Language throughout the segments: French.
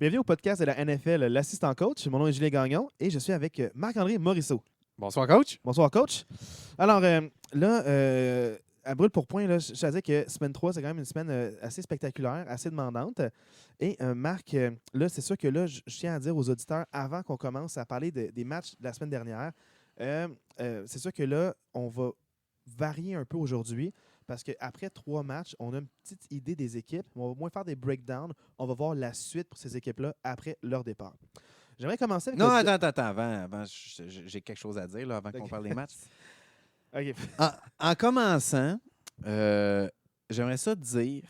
Bienvenue au podcast de la NFL, l'assistant coach. Mon nom est Julien Gagnon et je suis avec Marc-André Morisseau. Bonsoir, coach. Bonsoir, coach. Alors, à brûle pour point, là, je te disais que semaine 3, c'est quand même une semaine assez spectaculaire, assez demandante. Et Marc, là, c'est sûr que là, je tiens à dire aux auditeurs, avant qu'on commence à parler des matchs de la semaine dernière, c'est sûr que là, on va varier un peu aujourd'hui. Parce qu'après 3 matchs, on a une petite idée des équipes. On va moins faire des breakdowns. On va voir la suite pour ces équipes-là après leur départ. J'aimerais commencer avec... Non, attends. Avant, j'ai quelque chose à dire là, avant qu'on parle des matchs. OK. En commençant, j'aimerais ça te dire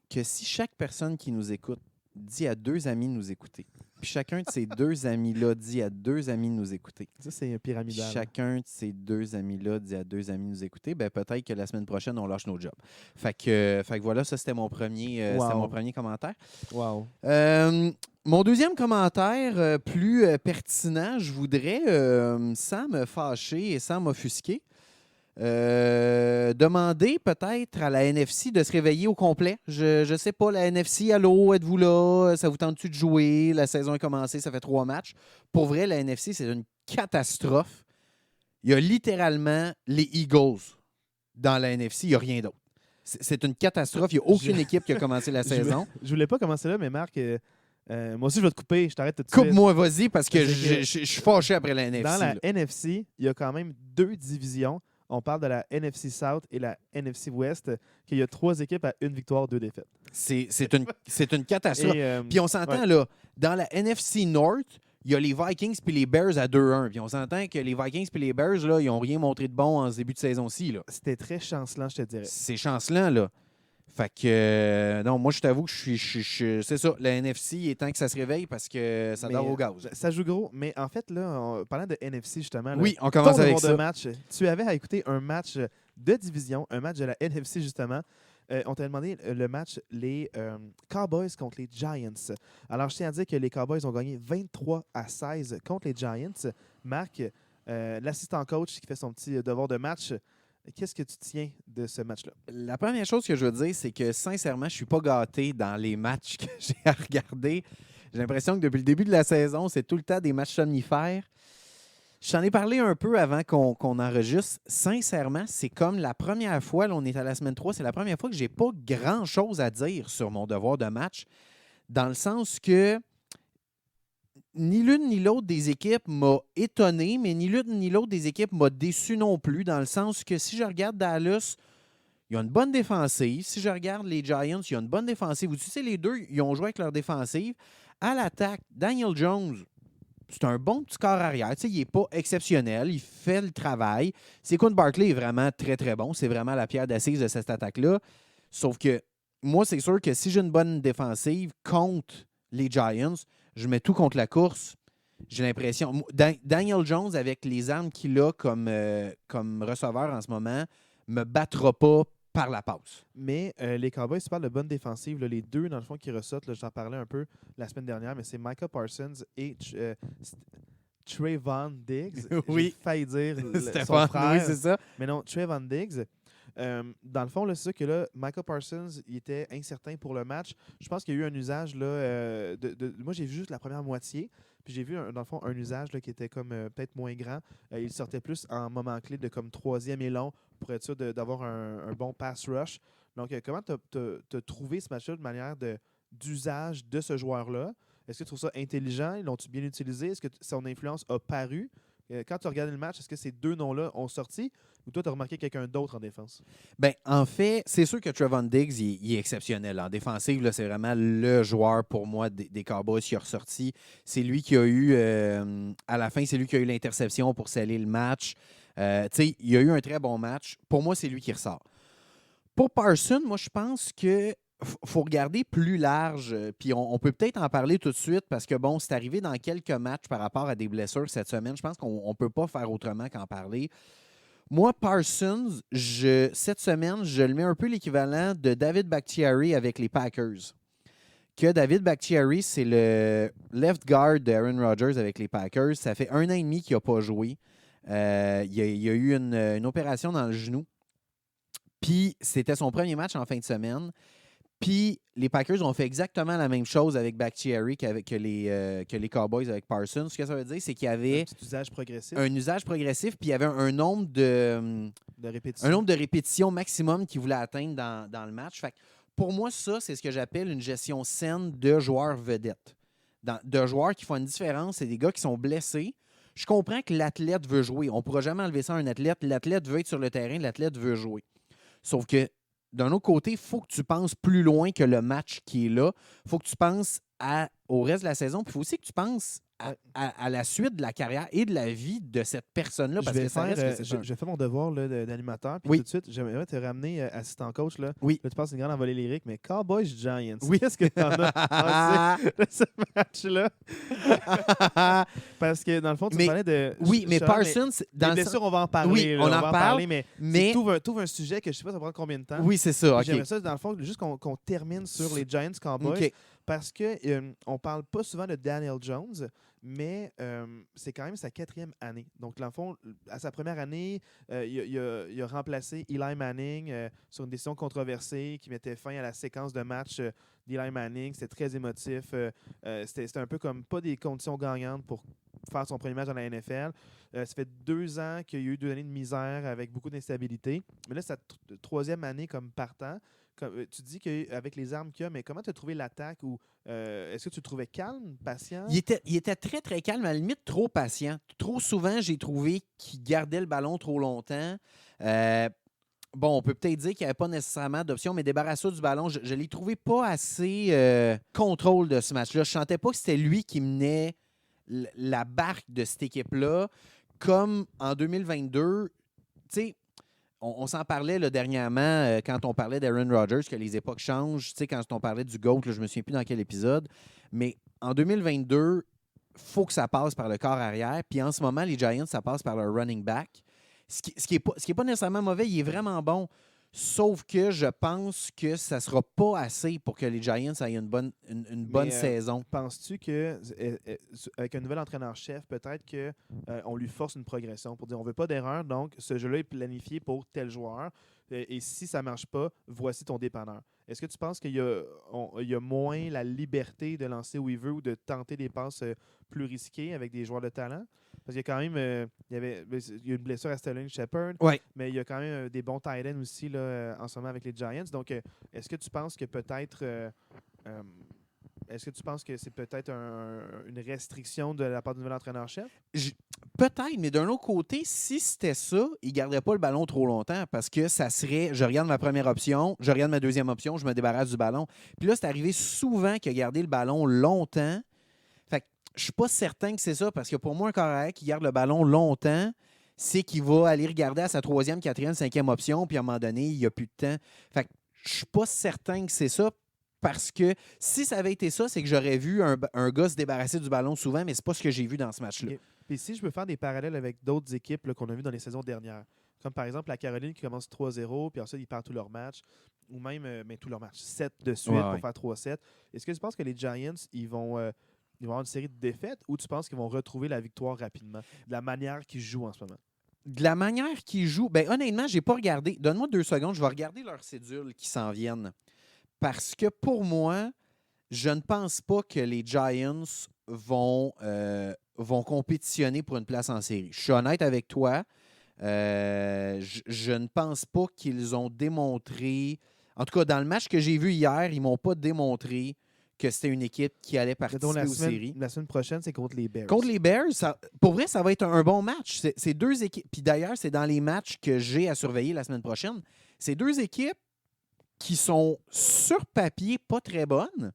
que si chaque personne qui nous écoute dit à 2 amis de nous écouter, puis chacun de ces 2 amis-là dit à 2 amis de nous écouter, Ça, c'est puis pyramidal. chacun de ces 2 amis-là dit à 2 amis de nous écouter, ben peut-être que la semaine prochaine, on lâche nos jobs. Fait que voilà, ça, c'était mon premier, Wow. c'était mon premier commentaire. Wow. Mon deuxième commentaire, plus pertinent, je voudrais, sans me fâcher et sans m'offusquer, demander peut-être à la NFC de se réveiller au complet. Je ne sais pas, la NFC, allô, êtes-vous là? Ça vous tente-tu de jouer? La saison est commencée, ça fait 3 matchs. Pour vrai, la NFC, c'est une catastrophe. Il y a littéralement les Eagles dans la NFC, il n'y a rien d'autre. C'est une catastrophe. Il n'y a aucune équipe qui a commencé la saison. Je voulais pas commencer là, mais Marc, moi aussi, je vais te couper. Je t'arrête tout de suite. Coupe-moi, vas-y, parce que C'est que je suis fâché après la NFC. Dans la là. NFC, il y a quand même 2 divisions. On parle de la NFC South et la NFC West, qu'il y a 3 équipes à 1 victoire, 2 défaites. C'est une catastrophe. Et, Puis on s'entend, ouais. là, dans la NFC North, il y a les Vikings puis les Bears à 2-1. Puis on s'entend que les Vikings puis les Bears, là, ils n'ont rien montré de bon en ce début de saison-ci. Là. C'était très chancelant, je te dirais. C'est chancelant, là. Fait que, non, moi, je t'avoue que je suis c'est ça, la NFC, il est temps que ça se réveille parce que ça dort au gaz. Ça joue gros, mais en fait, là, parlant de NFC, justement, là, Oui, on commence ton avec nombre de ça. matchs, tu avais à écouter un match de division, un match de la NFC, justement. On t'a demandé le match, les Cowboys contre les Giants. Alors, je tiens à dire que les Cowboys ont gagné 23-16 contre les Giants. Marc, l'assistant coach qui fait son petit devoir de match, qu'est-ce que tu tiens de ce match-là? La première chose que je veux dire, c'est que sincèrement, je ne suis pas gâté dans les matchs que j'ai à regarder. J'ai l'impression que depuis le début de la saison, c'est tout le temps des matchs somnifères. Je t'en ai parlé un peu avant qu'on enregistre. Sincèrement, c'est comme la première fois, là, on est à la semaine 3, c'est la première fois que j'ai pas grand-chose à dire sur mon devoir de match, dans le sens que ni l'une ni l'autre des équipes m'a étonné, mais ni l'une ni l'autre des équipes m'a déçu non plus, dans le sens que si je regarde Dallas, il y a une bonne défensive. Si je regarde les Giants, il y a une bonne défensive. Tu sais, les deux, ils ont joué avec leur défensive. À l'attaque, Daniel Jones, c'est un bon petit corps arrière. Tu sais, il n'est pas exceptionnel. Il fait le travail. Saquon Barkley est vraiment très, très bon. C'est vraiment la pierre d'assise de cette attaque-là. Sauf que moi, c'est sûr que si j'ai une bonne défensive contre les Giants, je mets tout contre la course. J'ai l'impression... Daniel Jones, avec les armes qu'il a comme receveur en ce moment, me battra pas par la passe. Mais les Cowboys, tu parles de bonne défensive. Là, les deux, dans le fond, qui ressortent, là, j'en parlais un peu la semaine dernière, mais c'est Micah Parsons et Trayvon Diggs. Oui. J'ai failli dire son Stéphane, frère. oui, c'est ça. Mais non, Trayvon Diggs. Dans le fond, là, c'est ça que là, Micah Parsons, il était incertain pour le match. Je pense qu'il y a eu un usage. Là, moi, j'ai vu juste la première moitié. Puis j'ai vu, dans le fond, un usage là, qui était comme peut-être moins grand. Il sortait plus en moment clé de comme 3e et long pour être sûr d'avoir un bon pass rush. Donc, comment tu as trouvé ce match-là de manière d'usage de ce joueur-là? Est-ce que tu trouves ça intelligent? L'ont-tu bien utilisé? Est-ce que son influence a paru? Quand tu as regardé le match, est-ce que ces 2 noms-là ont sorti ou toi, tu as remarqué quelqu'un d'autre en défense? Bien, en fait, c'est sûr que Trevon Diggs, il est exceptionnel. En défensive, là, c'est vraiment le joueur pour moi des Cowboys qui a ressorti. C'est lui qui a eu, à la fin, c'est lui qui a eu l'interception pour sceller le match. Tu sais, il a eu un très bon match. Pour moi, c'est lui qui ressort. Pour Parsons, moi, je pense que faut regarder plus large, puis on peut peut-être en parler tout de suite parce que, bon, c'est arrivé dans quelques matchs par rapport à des blessures cette semaine. Je pense qu'on ne peut pas faire autrement qu'en parler. Moi, Parsons, cette semaine, je le mets un peu l'équivalent de David Bakhtiari avec les Packers. Que David Bakhtiari, c'est le left guard d'Aaron Rodgers avec les Packers. Ça fait 1 an et demi qu'il n'a pas joué. Il y a eu une opération dans le genou. Puis, c'était son premier match en fin de semaine. Puis les Packers ont fait exactement la même chose avec Bakhtiari que les Cowboys avec Parsons. Ce que ça veut dire, c'est qu'il y Un avait petit usage progressif un usage progressif, puis il y avait de un nombre répétition. de répétitions maximum qu'il voulait atteindre dans le match. Fait que pour moi, ça, c'est ce que j'appelle une gestion saine de joueurs vedettes. De joueurs qui font une différence, c'est des gars qui sont blessés. Je comprends que l'athlète veut jouer. On ne pourra jamais enlever ça à un athlète. L'athlète veut être sur le terrain, l'athlète veut jouer. Sauf que, d'un autre côté, il faut que tu penses plus loin que le match qui est là. Il faut que tu penses au reste de la saison. Puis il faut aussi que tu penses Ouais. à la suite de la carrière et de la vie de cette personne-là. Je Parce vais que ça faire, reste que c'est je fais mon devoir là, d'animateur. Puis Oui. tout de suite, j'aimerais te ramener assistant coach. Là. Oui. Là, tu penses une grande envolée lyrique, mais Cowboys Giants. Oui. Qu'est-ce que tu en as pensé de ce match-là? Parce que dans le fond, tu me Mais- parlais de. Oui, mais Sean, Parsons, Les dans le blessures, on va en parler. Oui, là, on va en en parle, parler, mais mais t'ouvres un sujet que je sais pas, ça prend combien de temps. oui, c'est ça. OK. J'aimerais ça, dans le fond, juste qu'on termine sur les Giants Cowboys. OK. Parce que on parle pas souvent de Daniel Jones, mais c'est quand même sa 4e année. Donc, dans le fond, à sa première année, il a remplacé Eli Manning sur une décision controversée qui mettait fin à la séquence de match d'Eli Manning. C'était très émotif. C'était un peu comme pas des conditions gagnantes pour faire son premier match dans la NFL. Ça fait 2 ans qu'il y a eu 2 années de misère avec beaucoup d'instabilité. Mais là, c'est sa 3e année comme partant. Tu dis qu'avec les armes qu'il y a, mais comment tu as trouvé l'attaque ou est-ce que tu le trouvais calme, patient? Il était très, très calme, à la limite trop patient. Trop souvent, j'ai trouvé qu'il gardait le ballon trop longtemps. Bon, on peut peut-être dire qu'il n'y avait pas nécessairement d'option, mais débarrasser du ballon, je ne l'ai trouvé pas assez contrôle de ce match-là. Je ne sentais pas que c'était lui qui menait la barque de cette équipe-là. Comme en 2022, tu sais, on s'en parlait là, dernièrement quand on parlait d'Aaron Rodgers, que les époques changent. Tu sais, quand on parlait du GOAT, là, je ne me souviens plus dans quel épisode. Mais en 2022, il faut que ça passe par le corps arrière. Puis en ce moment, les Giants, ça passe par leur running back. Ce qui est pas nécessairement mauvais, il est vraiment bon. Sauf que je pense que ça ne sera pas assez pour que les Giants aient une bonne saison. Penses-tu que avec un nouvel entraîneur-chef, peut-être qu'on lui force une progression pour dire on ne veut pas d'erreur, donc ce jeu-là est planifié pour tel joueur. Et si ça ne marche pas, voici ton dépanneur. Est-ce que tu penses qu'il y a moins la liberté de lancer où il veut ou de tenter des passes plus risquées avec des joueurs de talent? Parce qu'il y a quand même il y a une blessure à Sterling Shepard, Ouais. mais il y a quand même des bons tight ends aussi là, en ce moment avec les Giants. Donc, est-ce que tu penses que peut-être est-ce que tu penses que c'est peut-être une restriction de la part du nouvel entraîneur-chef? Peut-être, mais d'un autre côté, si c'était ça, il ne garderait pas le ballon trop longtemps parce que ça serait, je regarde ma première option, je regarde ma deuxième option, je me débarrasse du ballon. Puis là, c'est arrivé souvent qu'il a gardé le ballon longtemps. Fait que je suis pas certain que c'est ça parce que pour moi, un carrière qui garde le ballon longtemps, c'est qu'il va aller regarder à sa 3e, 4e, 5e option, puis à un moment donné, il n'y a plus de temps. Fait que je suis pas certain que c'est ça. Parce que si ça avait été ça, c'est que j'aurais vu un gars se débarrasser du ballon souvent, mais c'est pas ce que j'ai vu dans ce match-là. Okay. Puis si je peux faire des parallèles avec d'autres équipes qu'on a vues dans les saisons dernières, comme par exemple la Caroline qui commence 3-0, puis ensuite ils perdent tous leurs matchs, ou même mais tous leurs matchs, 7 de suite pour faire 3-7. Est-ce que tu penses que les Giants, ils vont avoir une série de défaites ou tu penses qu'ils vont retrouver la victoire rapidement, de la manière qu'ils jouent en ce moment? De la manière qu'ils jouent, ben honnêtement, j'ai pas regardé. Donne-moi 2 secondes, je vais regarder leurs cédules qui s'en viennent. Parce que pour moi, je ne pense pas que les Giants vont compétitionner pour une place en série. Je suis honnête avec toi. Je ne pense pas qu'ils ont démontré. En tout cas, dans le match que j'ai vu hier, ils ne m'ont pas démontré que c'était une équipe qui allait participer aux séries. La semaine prochaine, c'est contre les Bears. Contre les Bears, pour vrai, ça va être un bon match. C'est 2 équipes. Puis d'ailleurs, c'est dans les matchs que j'ai à surveiller la semaine prochaine. C'est 2 équipes qui sont sur papier pas très bonnes,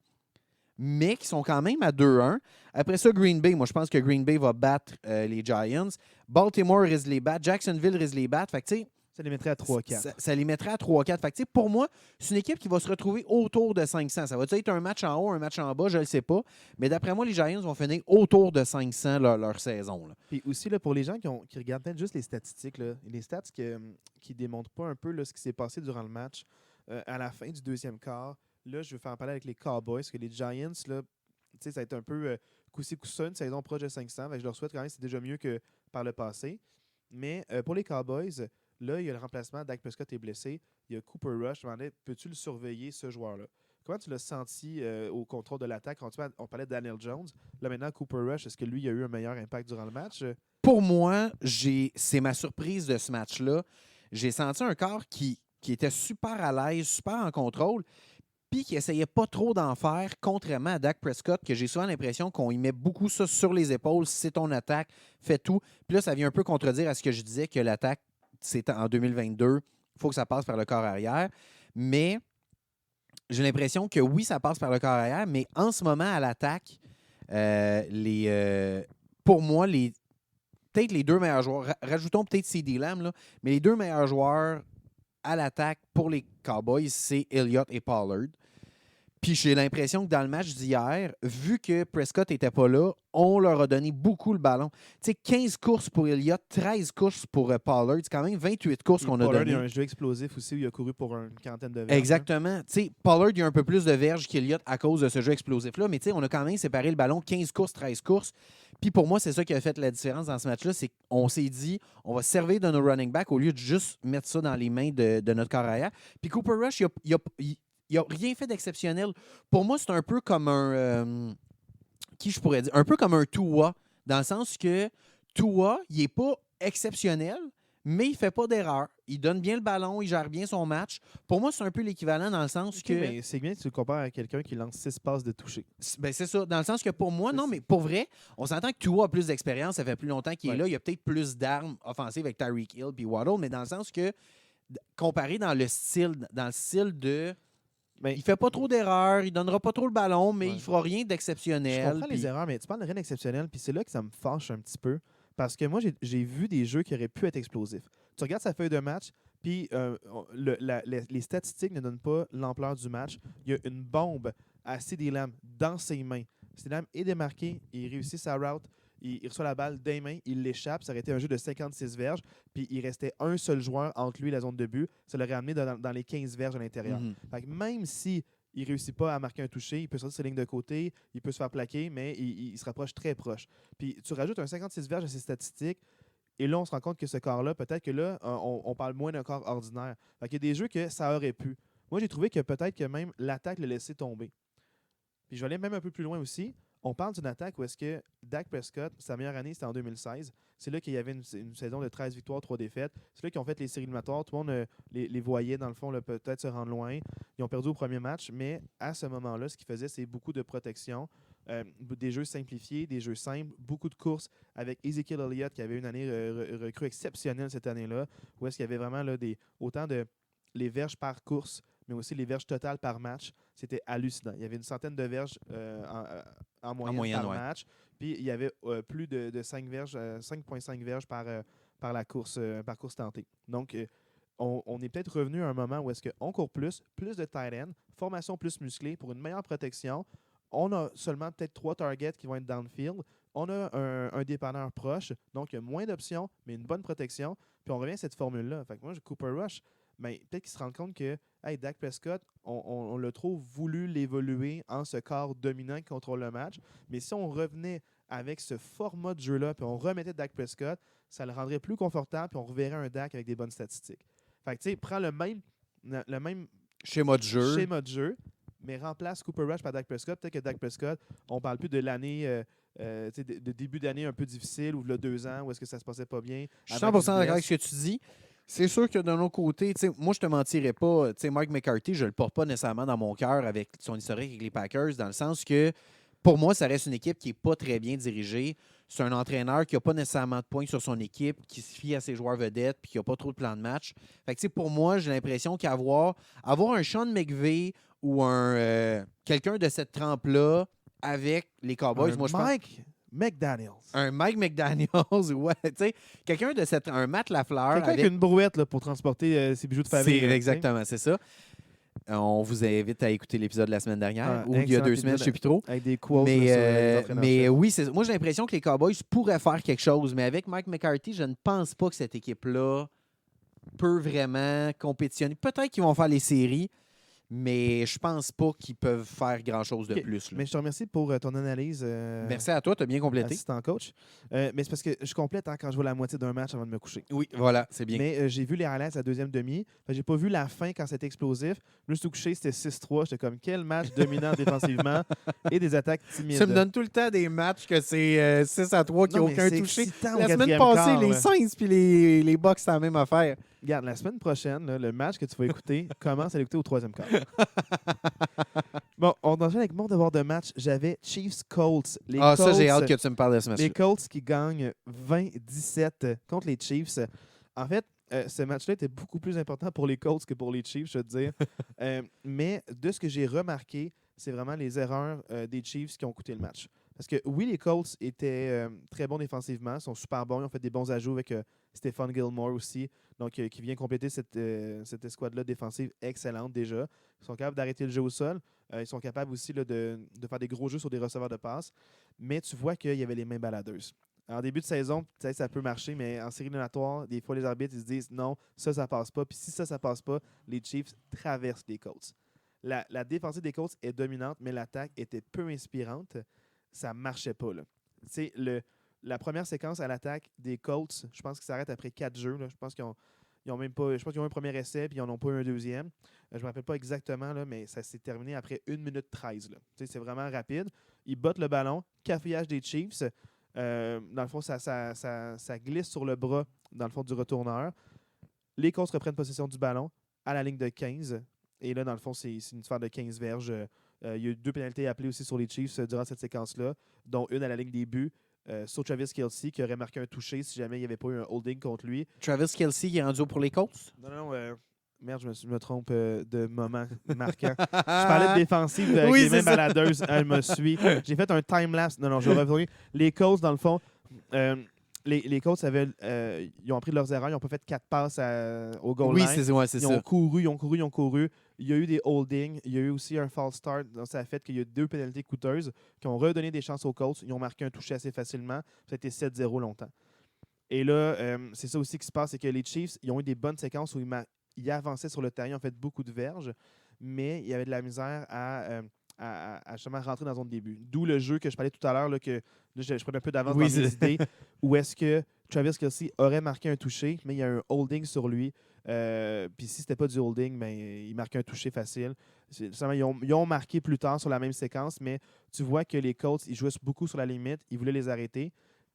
mais qui sont quand même à 2-1. Après ça, Green Bay, moi je pense que Green Bay va battre les Giants. Baltimore risque de les battre. Jacksonville risque de les battre. Fait que, ça les mettrait à 3-4. Ça les mettrait à 3-4. Fait que, pour moi, c'est une équipe qui va se retrouver autour de 500. Ça va être un match en haut, un match en bas, je ne le sais pas. Mais d'après moi, les Giants vont finir autour de 500 leur saison. Là. Puis aussi, là, pour les gens qui regardent peut-être juste les statistiques, là, les stats qui ne démontrent pas un peu là, ce qui s'est passé durant le match, à la fin du 2e quart, là, je veux faire parler avec les Cowboys, parce que les Giants, là, ça va être un peu coup-ci, coup-ça, une saison proche de 500. Je leur souhaite quand même, c'est déjà mieux que par le passé. Mais pour les Cowboys, là, il y a le remplacement. Dak Prescott est blessé. Il y a Cooper Rush. Je me demandais, peux-tu le surveiller, ce joueur-là? comment tu l'as senti au contrôle de l'attaque? On parlait de Daniel Jones. Là, maintenant, Cooper Rush, est-ce que lui, il a eu un meilleur impact durant le match? Pour moi, c'est ma surprise de ce match-là. J'ai senti un corps qui était super à l'aise, super en contrôle, puis qui essayait pas trop d'en faire, contrairement à Dak Prescott, que j'ai souvent l'impression qu'on y met beaucoup ça sur les épaules. Si c'est ton attaque, fais tout. Puis là, ça vient un peu contredire à ce que je disais, que l'attaque, c'est en 2022, il faut que ça passe par le corps arrière. Mais j'ai l'impression que oui, ça passe par le corps arrière, mais en ce moment, à l'attaque, pour moi, peut-être les deux meilleurs joueurs, rajoutons peut-être CeeDee Lamb, là, mais les deux meilleurs joueurs à l'attaque pour les Cowboys, c'est Elliott et Pollard. Puis j'ai l'impression que dans le match d'hier, vu que Prescott n'était pas là, on leur a donné beaucoup le ballon. Tu sais, 15 courses pour Elliott, 13 courses pour Pollard. C'est quand même 28 courses qu'on a données. Pollard, il a un jeu explosif aussi où il a couru pour une quarantaine de verges. Exactement. Tu sais, Pollard, il a un peu plus de verges qu'Elliott à cause de ce jeu explosif-là. Mais tu sais, on a quand même séparé le ballon 15 courses, 13 courses. Puis pour moi, c'est ça qui a fait la différence dans ce match-là. C'est qu'on s'est dit, on va se servir de nos running backs au lieu de juste mettre ça dans les mains de notre corps arrière. Puis Cooper Rush, il n'a rien fait d'exceptionnel. Pour moi, c'est un peu comme qui je pourrais dire? Un peu comme un Tua, dans le sens que Tua, il n'est pas exceptionnel, mais il ne fait pas d'erreur. Il donne bien le ballon, il gère bien son match. Pour moi, c'est un peu l'équivalent dans le sens que... Mais c'est bien que tu le compares à quelqu'un qui lance 6 passes de toucher. Ben, c'est ça. Dans le sens que pour moi, non, mais pour vrai, on s'entend que Tua a plus d'expérience, ça fait plus longtemps qu'il est là. Il y a peut-être plus d'armes offensives avec Tyreek Hill et Waddle, mais dans le sens que, comparé dans le style de... Mais, il fait pas trop d'erreurs, il donnera pas trop le ballon, mais ouais. il fera rien d'exceptionnel. Je comprends les erreurs, mais tu parles de rien d'exceptionnel, puis c'est là que ça me fâche un petit peu. Parce que moi, j'ai vu des jeux qui auraient pu être explosifs. Tu regardes sa feuille de match, puis les statistiques ne donnent pas l'ampleur du match. Il y a une bombe à CeeDee Lamb dans ses mains. CeeDee Lamb est démarqué, il réussit sa route, il reçoit la balle des mains, il l'échappe. Ça aurait été un jeu de 56 verges, puis il restait un seul joueur entre lui et la zone de but. Ça l'aurait amené dans les 15 verges à l'intérieur. Fait que même si il ne réussit pas à marquer un toucher, il peut sortir ses lignes de côté, il peut se faire plaquer, mais il se rapproche très proche. Puis tu rajoutes un 56 verges à ses statistiques, et là, on se rend compte que ce corps-là, peut-être que là, on parle moins d'un corps ordinaire. Fait qu'il y a des jeux que ça aurait pu. Moi, j'ai trouvé que peut-être que même l'attaque le laissait tomber. Puis je vais aller même un peu plus loin aussi. On parle d'une attaque où est-ce que Dak Prescott, sa meilleure année, c'était en 2016. C'est là qu'il y avait une saison de 13 victoires, 3 défaites. C'est là qu'ils ont fait les séries éliminatoires. Tout le monde les voyait, dans le fond, peut-être se rendre loin. Ils ont perdu au premier match, mais à ce moment-là, ce qu'ils faisaient, c'est beaucoup de protection, des jeux simplifiés, des jeux simples, beaucoup de courses avec Ezekiel Elliott, qui avait une année recrue exceptionnelle cette année-là, où est-ce qu'il y avait vraiment là, autant de les verges par course, mais aussi les verges totales par match. C'était hallucinant. Il y avait une centaine de verges en moyenne par match. Puis il y avait plus de 5 verges, 5,5 verges par la course, par course tentée. Donc, on est peut-être revenu à un moment où est-ce qu'on court plus de tight end, formation plus musclée pour une meilleure protection. On a seulement peut-être 3 targets qui vont être downfield. On a un dépanneur proche, donc il y a moins d'options, mais une bonne protection. Puis on revient à cette formule-là. Fait que moi, Cooper Rush, mais peut-être qu'ils se rendent compte que hey, Dak Prescott, on l'a trop voulu l'évoluer en ce corps dominant qui contrôle le match. Mais si on revenait avec ce format de jeu-là, puis on remettait Dak Prescott, ça le rendrait plus confortable, puis on reverrait un Dak avec des bonnes statistiques. Fait que tu sais, prends le même schéma de jeu, mais remplace Cooper Rush par Dak Prescott. Peut-être que Dak Prescott, on ne parle plus de l'année de début d'année un peu difficile, ou de 2 ans, où est-ce que ça se passait pas bien. Je suis 100% d'accord avec ce que tu dis. C'est sûr que d'un autre côté, moi, je te mentirais pas. Mike McCarthy, je le porte pas nécessairement dans mon cœur avec son historique avec les Packers, dans le sens que, pour moi, ça reste une équipe qui n'est pas très bien dirigée. C'est un entraîneur qui n'a pas nécessairement de points sur son équipe, qui se fie à ses joueurs vedettes puis qui n'a pas trop de plan de match. Fait que, pour moi, j'ai l'impression qu'avoir un Sean McVay ou quelqu'un de cette trempe-là avec les Cowboys, moi, je pense... McDaniels. Un Mike McDaniels, ouais. Quelqu'un de un Matt Lafleur. Quelqu'un avec une brouette là, pour transporter ses bijoux de famille. Exactement, c'est ça. On vous invite à écouter l'épisode de la semaine dernière, ou il y a 2 semaines, je ne sais plus trop. Avec des quotes. Mais oui, moi j'ai l'impression que les Cowboys pourraient faire quelque chose, mais avec Mike McCarthy, je ne pense pas que cette équipe-là peut vraiment compétitionner. Peut-être qu'ils vont faire les séries, mais je pense pas qu'ils peuvent faire grand-chose de OK. plus. Là. Mais je te remercie pour ton analyse. Merci à toi, tu as bien complété. Assistant coach. Mais c'est parce que je complète quand je vois la moitié d'un match avant de me coucher. Oui, voilà, c'est bien. Mais j'ai vu les highlights à la deuxième demi. J'ai pas vu la fin quand c'était explosif. Je me suis couché, c'était 6-3. J'étais comme, quel match dominant défensivement et des attaques timides. Ça me donne tout le temps des matchs que c'est 6-3 qui n'ont aucun touché. La semaine passée, les Saints puis les Bucks, c'est la même affaire. Regarde, la semaine prochaine, là, le match que tu vas écouter, commence à l'écouter au troisième quart. Bon, on enchaîne avec mon devoir de match. J'avais Chiefs-Colts. Ça, j'ai hâte que tu me parles de ce match-là. Les Colts qui gagnent 20-17 contre les Chiefs. En fait, ce match-là était beaucoup plus important pour les Colts que pour les Chiefs, je veux te dire. Mais de ce que j'ai remarqué, c'est vraiment les erreurs des Chiefs qui ont coûté le match. Parce que oui, les Colts étaient très bons défensivement, sont super bons, ils ont fait des bons ajouts avec Stephon Gilmore aussi, donc qui vient compléter cette escouade-là défensive excellente déjà. Ils sont capables d'arrêter le jeu au sol. Ils sont capables aussi là, de faire des gros jeux sur des receveurs de passe. Mais tu vois qu'il y avait les mains baladeuses. En début de saison, ça peut marcher, mais en série éliminatoire, des fois, les arbitres ils se disent non, ça passe pas. Puis si ça passe pas, les Chiefs traversent les Colts. La défensive des Colts est dominante, mais l'attaque était peu inspirante. Ça marchait pas. Là. La première séquence à l'attaque des Colts, je pense qu'ils s'arrêtent après 4 jeux. Là. Je pense qu'ils ont même pas. Je pense qu'ils ont un premier essai puis ils n'en ont pas eu un deuxième. Je ne me rappelle pas exactement, là, mais ça s'est terminé après 1 minute 13. Là. C'est vraiment rapide. Ils bottent le ballon, cafouillage des Chiefs. Dans le fond, ça glisse sur le bras, dans le fond, du retourneur. Les Colts reprennent possession du ballon à la ligne de 15. Et là, dans le fond, c'est une sphère de 15 verges. Il y a eu 2 pénalités appelées aussi sur les Chiefs durant cette séquence-là, dont une à la ligne des buts sur Travis Kelce, qui aurait marqué un touché si jamais il n'y avait pas eu un holding contre lui. Travis Kelce qui est rendu pour les Colts? Non, merde, je me trompe de moment marquant. Je parlais de défensive avec oui, les mêmes baladeuses. Elle me suit. J'ai fait un time-lapse. Non, je vais revenir. Les Colts, dans le fond, les Colts ils ont appris de leurs erreurs. Ils n'ont pas fait 4 passes au goal line. Oui, c'est ils ça. ont couru. Il y a eu des holdings. Il y a eu aussi un false start. Donc, ça a fait qu'il y a 2 pénalités coûteuses qui ont redonné des chances aux Colts. Ils ont marqué un touché assez facilement. Ça a été 7-0 longtemps. Et là, c'est ça aussi qui se passe, c'est que les Chiefs, ils ont eu des bonnes séquences où ils avançaient sur le terrain, ils ont fait beaucoup de verges, mais il y avait de la misère à justement rentrer dans la zone de début. D'où le jeu que je parlais tout à l'heure, là, que là, je prenais un peu d'avance dans mes idées, où est-ce que Travis Kelce aurait marqué un touché, mais il y a un holding sur lui. Puis si c'était pas du holding, ben, il marquait un touché facile. Ils ont marqué plus tard sur la même séquence, mais tu vois que les Colts, ils jouaient beaucoup sur la limite, ils voulaient les arrêter.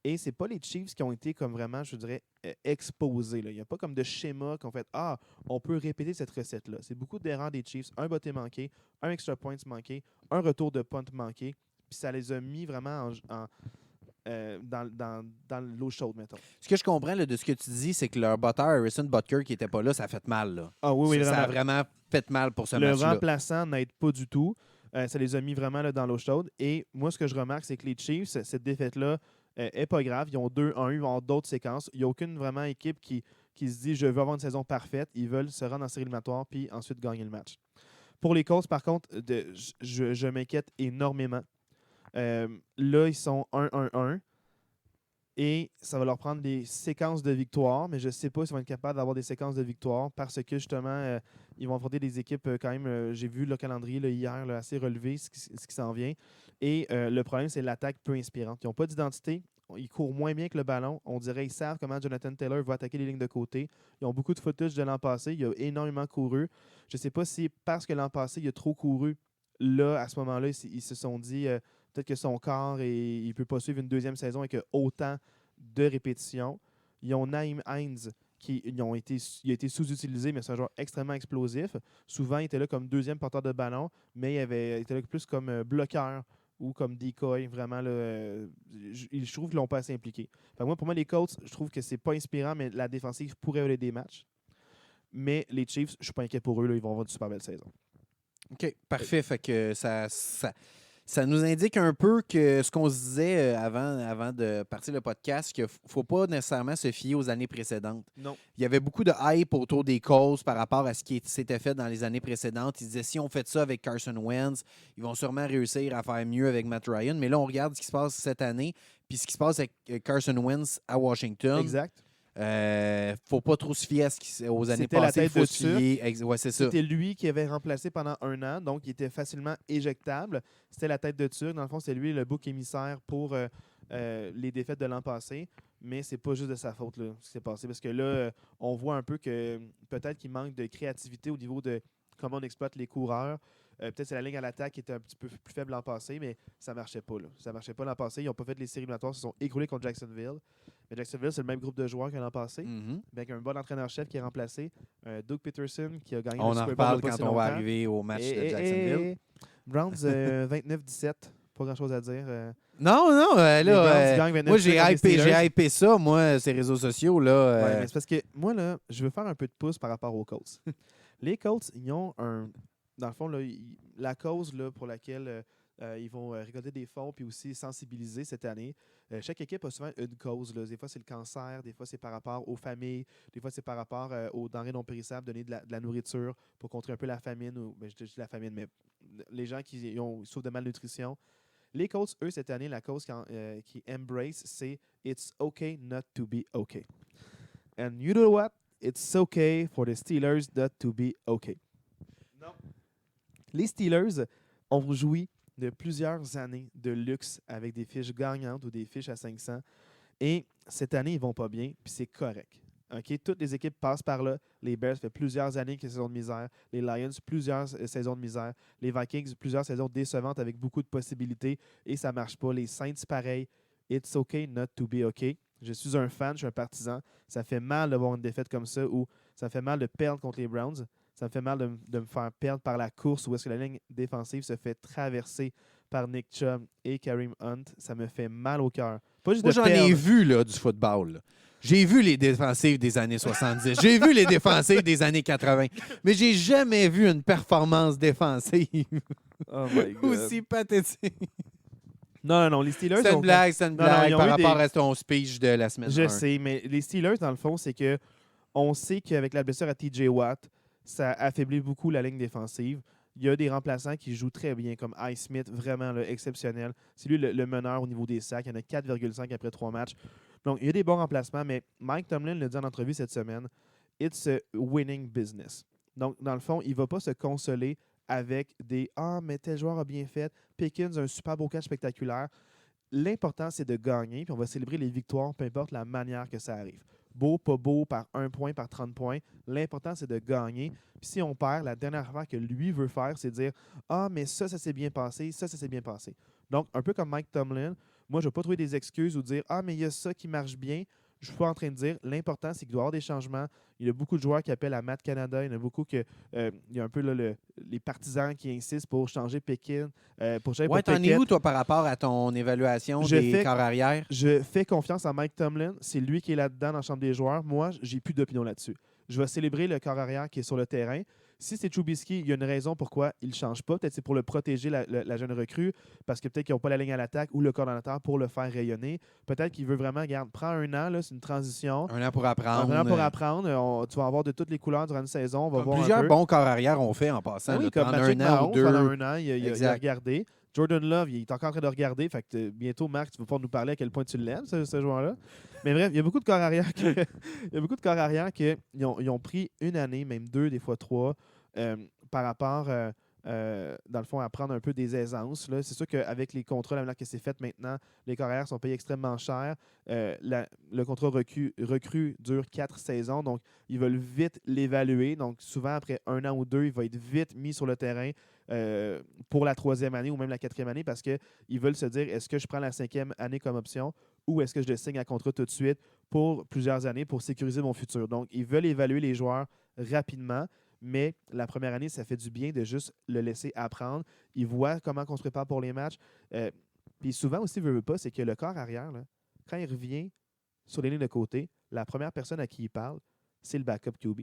Et c'est pas les Chiefs qui ont été comme vraiment, je dirais, exposés. Là. Il n'y a pas comme de schéma qu'on fait « Ah, on peut répéter cette recette-là ». C'est beaucoup d'erreurs des Chiefs. Un botté manqué, un extra point manqué, un retour de punt manqué. Puis ça les a mis vraiment dans l'eau chaude, mettons. Ce que je comprends là, de ce que tu dis, c'est que leur botteur, Harrison Butker, qui n'était pas là, ça a fait mal. Là. Ah oui, ça a vraiment fait mal pour ce match-là. Le remplaçant n'aide pas du tout. Ça les a mis vraiment là, dans l'eau chaude. Et moi, ce que je remarque, c'est que les Chiefs, cette défaite-là, n'est pas grave. Ils ont 2-1, ils vont avoir d'autres séquences. Il n'y a aucune vraiment équipe qui se dit « je veux avoir une saison parfaite ». Ils veulent se rendre en série éliminatoire puis ensuite gagner le match. Pour les Colts, par contre, je m'inquiète énormément. Là, ils sont 1-1-1 et ça va leur prendre des séquences de victoire, mais je ne sais pas s'ils vont être capables d'avoir des séquences de victoire parce que justement, ils vont affronter des équipes quand même, j'ai vu le calendrier là, hier, là, assez relevé, ce qui s'en vient. Et le problème, c'est l'attaque peu inspirante. Ils n'ont pas d'identité. Ils courent moins bien que le ballon. On dirait qu'ils savent comment Jonathan Taylor va attaquer les lignes de côté. Ils ont beaucoup de footage de l'an passé. Il a énormément couru. Je ne sais pas si parce que l'an passé, il a trop couru, là, à ce moment-là, ils se sont dit peut-être que son corps il ne peut pas suivre une deuxième saison avec autant de répétitions. Ils ont Nyheim Hines il a été sous-utilisé, mais c'est un joueur extrêmement explosif. Souvent, il était là comme deuxième porteur de ballon, mais il était là plus comme bloqueur ou comme decoy. Vraiment, là, je trouve qu'ils ne l'ont pas assez impliqué. Pour moi, les Colts, je trouve que c'est pas inspirant, mais la défensive pourrait voler des matchs. Mais les Chiefs, je ne suis pas inquiet pour eux. Là, ils vont avoir une super belle saison. OK, parfait. Fait que ça nous indique un peu que ce qu'on se disait avant de partir le podcast, qu'il ne faut pas nécessairement se fier aux années précédentes. Non. Il y avait beaucoup de hype autour des Colts par rapport à ce qui s'était fait dans les années précédentes. Ils disaient, si on fait ça avec Carson Wentz, ils vont sûrement réussir à faire mieux avec Matt Ryan. Mais là, on regarde ce qui se passe cette année, puis ce qui se passe avec Carson Wentz à Washington. Exact. Faut pas trop se fier aux années C'était la passées. tête Faut de se fier. Ouais, c'est ça. C'était lui qui avait remplacé pendant 1 an, donc il était facilement éjectable. C'était la tête de Turc. Dans le fond, c'est lui le bouc émissaire pour les défaites de l'an passé. Mais c'est pas juste de sa faute là, ce qui s'est passé. Parce que là, on voit un peu que peut-être qu'il manque de créativité au niveau de comment on exploite les coureurs. Peut-être c'est la ligne à l'attaque qui était un petit peu plus faible l'an passé, mais ça marchait pas. Là. Ça marchait pas l'an passé. Ils n'ont pas fait les séries éliminatoires, ils se sont écroulés contre Jacksonville. Mais Jacksonville, c'est le même groupe de joueurs que l'an passé, Mhm. avec un bon entraîneur-chef qui est remplacé, Doug Peterson qui a gagné On le en Super Bowl reparle il y a pas quand si on va longtemps. arriver au match de Jacksonville. Browns 29-17. Pas grand-chose à dire. Non, Les Browns là, gagnent 29 moi, contre les Steelers. j'ai hypé ça, moi, ces réseaux sociaux, là. Ouais, mais c'est parce que moi, là, je veux faire un peu de pouce par rapport aux Colts. Les Colts, ils ont un. Dans le fond, là, la cause là, pour laquelle ils vont récolter des fonds puis aussi sensibiliser cette année. Chaque équipe a souvent une cause. Là. Des fois, c'est le cancer, des fois, c'est par rapport aux familles, des fois, c'est par rapport aux denrées non périssables, donner de la nourriture pour contrer un peu la famine. Ou, ben, je dis la famine, mais les gens qui souffrent de malnutrition. Les Colts, eux, cette année, la cause qui embrace, c'est It's okay not to be okay. And you know what? It's okay for the Steelers not to be okay. Non. Les Steelers ont joui de plusieurs années de luxe avec des fiches gagnantes ou des fiches à 500. Et cette année, ils vont pas bien, puis c'est correct. OK? Toutes les équipes passent par là. Les Bears, ça fait plusieurs années qu'ils sont saison de misère. Les Lions, plusieurs saisons de misère. Les Vikings, plusieurs saisons décevantes avec beaucoup de possibilités et ça marche pas. Les Saints, pareil. It's okay not to be okay. Je suis un fan, je suis un partisan. Ça fait mal de voir une défaite comme ça ou ça fait mal de perdre contre les Browns. Ça me fait mal de me faire perdre par la course où est-ce que la ligne défensive se fait traverser par Nick Chubb et Kareem Hunt. Ça me fait mal au cœur. Pas juste Moi, de j'en perdre. ai vu là, du football. Là. J'ai vu les défensives des années 70. J'ai vu les défensives des années 80. Mais j'ai jamais vu une performance défensive Oh my God. aussi pathétique. Non. Les Steelers C'est ont- une blague, c'est une Non, non, blague ils ont par eu rapport des- à ton speech de la semaine Je 1. sais, mais les Steelers, dans le fond, c'est que on sait qu'avec la blessure à TJ Watt, ça affaiblit beaucoup la ligne défensive. Il y a des remplaçants qui jouent très bien, comme Ice Smith, vraiment là, exceptionnel. C'est lui le meneur au niveau des sacs. Il y en a 4,5 après 3 matchs. Donc, il y a des bons remplacements, mais Mike Tomlin l'a dit en entrevue cette semaine, it's a winning business. Donc, dans le fond, il ne va pas se consoler avec des « Ah, mais tel joueur a bien fait. Pickens a un super beau catch spectaculaire. » L'important, c'est de gagner, puis on va célébrer les victoires, peu importe la manière que ça arrive. Beau, pas beau, par 1 point, par 30 points. L'important, c'est de gagner. Puis si on perd, la dernière affaire que lui veut faire, c'est dire « Ah, mais ça s'est bien passé, ça s'est bien passé. » Donc, un peu comme Mike Tomlin, moi, je ne vais pas trouver des excuses ou dire « Ah, mais il y a ça qui marche bien. » Je suis pas en train de dire. L'important, c'est qu'il doit y avoir des changements. Il y a beaucoup de joueurs qui appellent à Matt Canada. Il y en a beaucoup il y a un peu là, les partisans qui insistent pour changer Pékin. Pour changer Ouais, pour t'en es Pickett. où, toi, par rapport à ton évaluation Je des fais- corps arrière? Je fais confiance à Mike Tomlin. C'est lui qui est là-dedans dans la chambre des joueurs. Moi, j'ai plus d'opinion là-dessus. Je vais célébrer le corps arrière qui est sur le terrain. Si c'est Trubisky, il y a une raison pourquoi il ne change pas. Peut-être c'est pour le protéger, la jeune recrue, parce que peut-être qu'ils n'ont pas la ligne à l'attaque ou le coordonnateur pour le faire rayonner. Peut-être qu'il veut vraiment, regarde, prends 1 an, là, c'est une transition. 1 an pour apprendre. Un an pour apprendre. Tu vas avoir de toutes les couleurs durant une saison. On va Comme voir plusieurs un peu. bons corps arrière ont fait en passant. Ah oui, là, comme pendant Patrick 1 an ou Mahomes, 2. pendant 1 an, il a Exact. regardé. Jordan Love, il est encore en train de regarder. Fait que bientôt, Marc, tu vas pouvoir nous parler à quel point tu l'aimes, ce joueur-là. Mais bref, il y a beaucoup de corps arrière qui ils ont pris 1 année, même 2, des fois 3, par rapport, dans le fond, à prendre un peu des aisances. Là. C'est sûr qu'avec les contrats, la manière que c'est fait maintenant, les corps arrière sont payés extrêmement cher. Le contrat recrue dure 4 saisons, donc ils veulent vite l'évaluer. Donc souvent, après 1 an ou 2, il va être vite mis sur le terrain pour la 3e année ou même la 4e année parce qu'ils veulent se dire, est-ce que je prends la 5e année comme option ou est-ce que je le signe à contrat tout de suite pour plusieurs années pour sécuriser mon futur. Donc, ils veulent évaluer les joueurs rapidement, mais la première année, ça fait du bien de juste le laisser apprendre. Ils voient comment on se prépare pour les matchs. Puis souvent aussi, veut pas, c'est que le corps arrière, là, quand il revient sur les lignes de côté, la première personne à qui il parle, c'est le backup QB.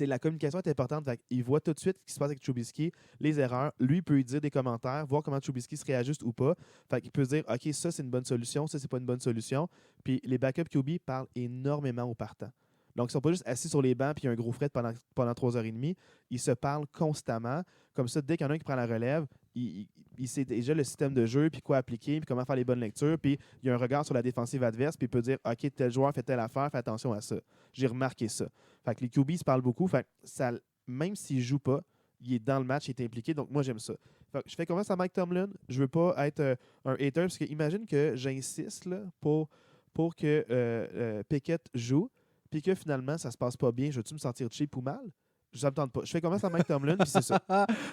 La communication est importante. Il voit tout de suite ce qui se passe avec Trubisky, les erreurs. Lui peut lui dire des commentaires, voir comment Trubisky se réajuste ou pas. Il peut se dire, OK, ça, c'est une bonne solution, ça, c'est pas une bonne solution. Puis les backup QB parlent énormément aux partants. Donc, ils ne sont pas juste assis sur les bancs puis il y a un gros fret pendant 3h30. Ils se parlent constamment. Comme ça, dès qu'il y en a un qui prend la relève, il sait déjà le système de jeu, puis quoi appliquer, puis comment faire les bonnes lectures. Puis il y a un regard sur la défensive adverse, puis il peut dire OK, tel joueur fait telle affaire, fais attention à ça. J'ai remarqué ça. Fait que les QB se parlent beaucoup. Fait que ça, même s'il ne joue pas, il est dans le match, il est impliqué. Donc, moi, j'aime ça. Fait que je fais confiance à Mike Tomlin. Je veux pas être un hater, parce que imagine que j'insiste là, pour que Pickett joue, puis que finalement, ça se passe pas bien. Je veux-tu me sentir cheap ou mal? Ça me tente pas. Je fais confiance à Mike Tomlin, puis c'est ça.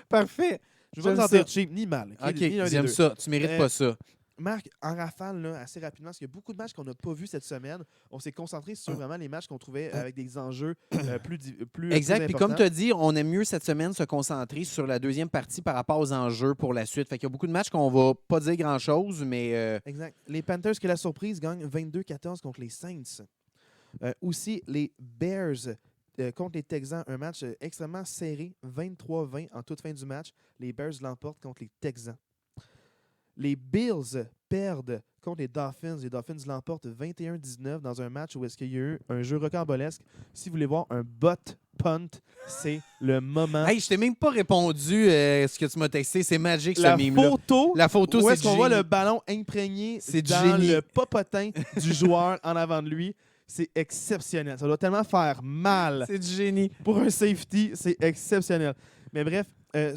Parfait. Je veux pas me sentir cheap ni mal. OK, Ni l'un des j'aime deux. ça. Tu mérites pas ça. Marc, en rafale, là, assez rapidement, parce qu'il y a beaucoup de matchs qu'on n'a pas vus cette semaine. On s'est concentré sur vraiment les matchs qu'on trouvait avec des enjeux plus Exact. Puis comme importants. tu as dit, on aime mieux cette semaine se concentrer sur la deuxième partie par rapport aux enjeux pour la suite. Fait qu'il y a beaucoup de matchs qu'on va pas dire grand-chose, mais... Exact. Les Panthers, qui est la surprise, gagnent 22-14 contre les Saints. Aussi, les Bears contre les Texans, un match extrêmement serré, 23-20 en toute fin du match. Les Bears l'emportent contre les Texans. Les Bills perdent contre les Dolphins. Les Dolphins l'emportent 21-19 dans un match où est-ce qu'il y a eu un jeu rocambolesque. Si vous voulez voir un butt punt, c'est le moment. Hey, je t'ai même pas répondu ce que tu m'as texté. C'est magique, La ce mime-là. La photo, où c'est est-ce qu'on voit le ballon imprégné C'est du dans génie. le popotin du joueur en avant de lui. C'est exceptionnel. Ça doit tellement faire mal. C'est du génie. Pour un safety, c'est exceptionnel. Mais bref,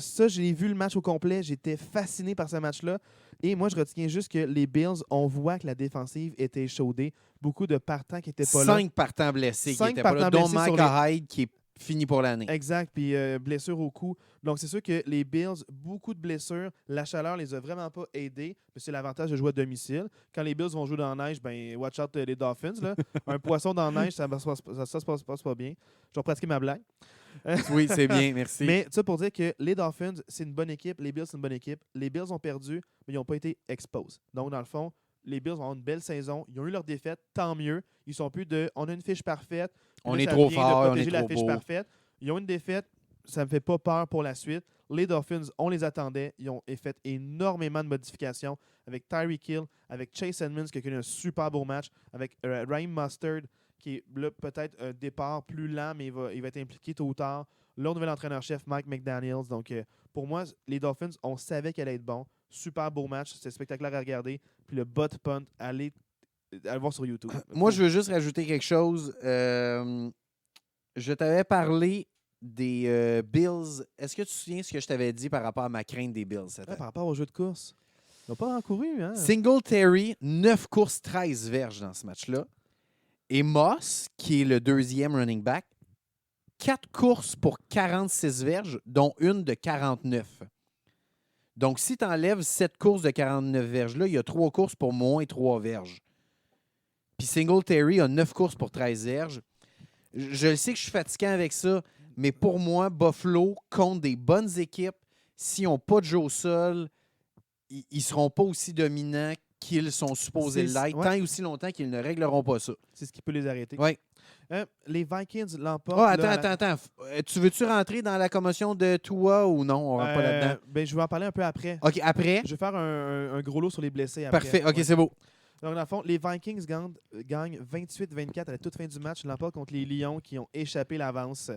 ça, j'ai vu le match au complet. J'étais fasciné par ce match-là. Et moi, je retiens juste que les Bills, on voit que la défensive était échaudée. Beaucoup de partants qui n'étaient pas là. 5 partants blessés qui 5 étaient pas là, partants dont blessés sur Micah Hyde qui est fini pour l'année. Exact, puis blessure au cou. Donc, c'est sûr que les Bills, beaucoup de blessures. La chaleur les a vraiment pas aidés. Mais c'est l'avantage de jouer à domicile. Quand les Bills vont jouer dans la neige, ben watch out les Dolphins. Là. Un poisson dans la neige, ça se passe pas bien. Je vais pratiquer ma blague. Oui, c'est bien, merci. Mais ça pour dire que les Dolphins, c'est une bonne équipe. Les Bills, c'est une bonne équipe. Les Bills ont perdu, mais ils n'ont pas été exposés. Donc, dans le fond, les Bills ont une belle saison. Ils ont eu leur défaite, tant mieux. Ils sont plus de on a une fiche parfaite. On là, est ça trop vient fort, de on est protéger la trop fiche beau. parfaite. Ils ont une défaite. Ça ne me fait pas peur pour la suite. Les Dolphins, on les attendait. Ils ont fait énormément de modifications avec Tyreek Hill, avec Chase Edmonds qui a connu un super beau match, avec Raheem Mostert qui est là peut-être un départ plus lent, mais il va être impliqué tôt ou tard. Leur nouvel entraîneur-chef, Mike McDaniels. Donc, pour moi, les Dolphins, on savait qu'elle allait être bon. Super beau match. C'était spectaculaire à regarder. Puis le butt punt, allez voir sur YouTube. Moi, je veux juste rajouter quelque chose. Je t'avais parlé des Bills. Est-ce que tu te souviens ce que je t'avais dit par rapport à ma crainte des Bills cette année? Par rapport au jeu de course, ils n'ont pas encouru. Hein? Singletary, 9 courses, 13 verges dans ce match-là. Et Moss, qui est le deuxième running back, 4 courses pour 46 verges, dont une de 49. Donc, si tu enlèves 7 courses de 49 verges-là, il y a 3 courses pour moins 3 verges. Puis Singletary a 9 courses pour 13 verges. Je le sais que je suis fatiguant avec ça, mais pour moi, Buffalo contre des bonnes équipes. S'ils n'ont pas de jeu au sol, ils ne seront pas aussi dominants qu'ils sont supposés l'être, tant et aussi longtemps qu'ils ne régleront pas ça. C'est ce qui peut les arrêter. Oui. Les Vikings l'emportent. Oh, attends. Tu veux-tu rentrer dans la commotion de Tua ou non? On rentre pas là-dedans. Ben, je vais en parler un peu après. OK, après? Je vais faire un gros lot sur les blessés après. Parfait, OK, Ouais. c'est beau. Donc, dans le fond, les Vikings gagnent 28-24 à la toute fin du match. Ils l'emportent contre les Lions qui ont échappé l'avance.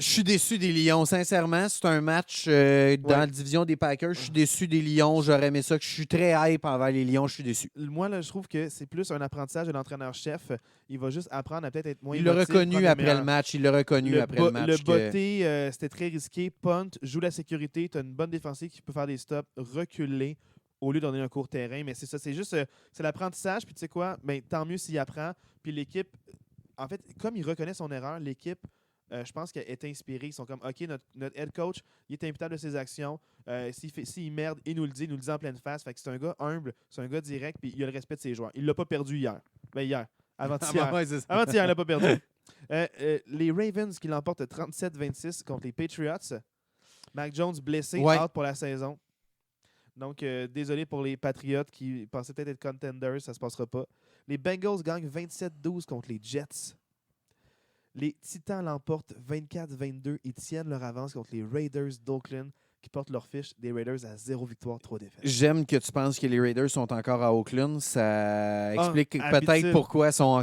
Je suis déçu des Lions. Sincèrement, c'est un match dans la division des Packers. Je suis déçu des Lions. J'aurais aimé ça. Je suis très hype envers les Lions. Je suis déçu. Moi, là, je trouve que c'est plus un apprentissage de l'entraîneur-chef. Il va juste apprendre à peut-être être moins Il l'a émotif, reconnu prendre le après meilleur. le match. Il l'a reconnu après le match. Le que- botté, c'était très risqué. Punt, joue la sécurité. Tu as une bonne défensive qui peut faire des stops, reculer au lieu d'en donner un court terrain. Mais c'est ça, c'est juste c'est l'apprentissage. Puis tu sais quoi? Ben, tant mieux s'il apprend. Puis l'équipe, en fait, comme il reconnaît son erreur, l'équipe, je pense qu'elle est inspirée. Ils sont comme, OK, notre head coach, il est imputable de ses actions. S'il merde, il nous le dit en pleine face. Fait que c'est un gars humble, c'est un gars direct, puis il a le respect de ses joueurs. Il l'a pas perdu hier. Ben hier. Avant-hier. Ouais, c'est ça. Avant-hier, il l'a pas perdu. Les Ravens qui l'emportent 37-26 contre les Patriots. Mac Jones blessé, out pour la saison. Donc, désolé pour les Patriots qui pensaient peut-être être contenders, ça se passera pas. Les Bengals gagnent 27-12 contre les Jets. Les Titans l'emportent 24-22 et tiennent leur avance contre les Raiders d'Oakland qui portent leur fiche des Raiders à 0 victoire, 3 défaites. J'aime que tu penses que les Raiders sont encore à Oakland. Ça explique peut-être habitude. pourquoi ils sont à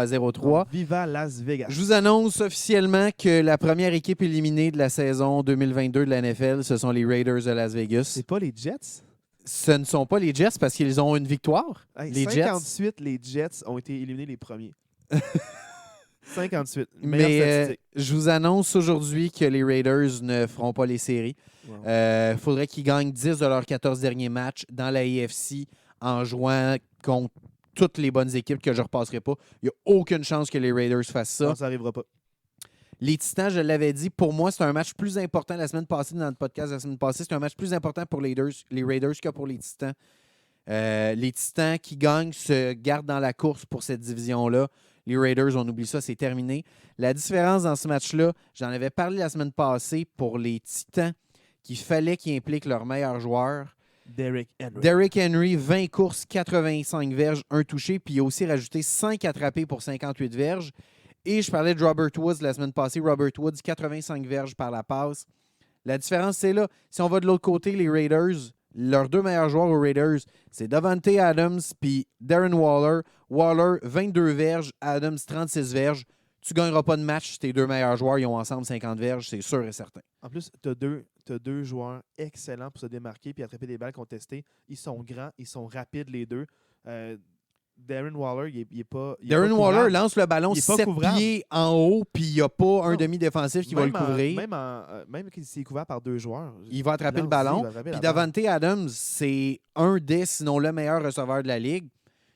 0-3. Viva Las Vegas. Je vous annonce officiellement que la première équipe éliminée de la saison 2022 de la NFL, ce sont les Raiders de Las Vegas. C'est pas les Jets? Ce ne sont pas les Jets parce qu'ils ont une victoire. Hey, les 58, les Jets ont été éliminés les premiers. 58. Meilleure Mais statistique. je vous annonce aujourd'hui que les Raiders ne feront pas les séries. Wow. Faudrait qu'ils gagnent 10 de leurs 14 derniers matchs dans la AFC en jouant contre toutes les bonnes équipes que je ne repasserai pas. Il n'y a aucune chance que les Raiders fassent ça. Non, ça n'arrivera pas. Les Titans, je l'avais dit, pour moi, c'est un match plus important la semaine passée, dans le podcast la semaine passée. C'est un match plus important pour les Raiders que pour les Titans. Les Titans qui gagnent se gardent dans la course pour cette division-là. Les Raiders, on oublie ça, c'est terminé. La différence dans ce match-là, j'en avais parlé la semaine passée pour les Titans, qu'il fallait qu'ils impliquent leurs meilleurs joueurs. Derrick Henry. Derrick Henry, 20 courses, 85 verges, 1 touché, puis il a aussi rajouté 5 attrapés pour 58 verges. Et je parlais de Robert Woods la semaine passée. Robert Woods, 85 verges par la passe. La différence, c'est là. Si on va de l'autre côté, les Raiders, leurs deux meilleurs joueurs aux Raiders, c'est Davante Adams puis Darren Waller. Waller, 22 verges. Adams, 36 verges. Tu ne gagneras pas de match si tes deux meilleurs joueurs ils ont ensemble 50 verges, c'est sûr et certain. En plus, tu as deux joueurs excellents pour se démarquer et attraper des balles contestées. Ils sont grands, ils sont rapides les deux. Darren Waller, il est pas. Darren Waller lance le ballon Il est pas 7 couvrable. pieds en haut, puis il n'y a pas un Non. demi-défensif qui va le couvrir. Même s'il est couvert par deux joueurs. Il va attraper le ballon. Puis Davante Adams, c'est un des, sinon le meilleur receveur de la Ligue.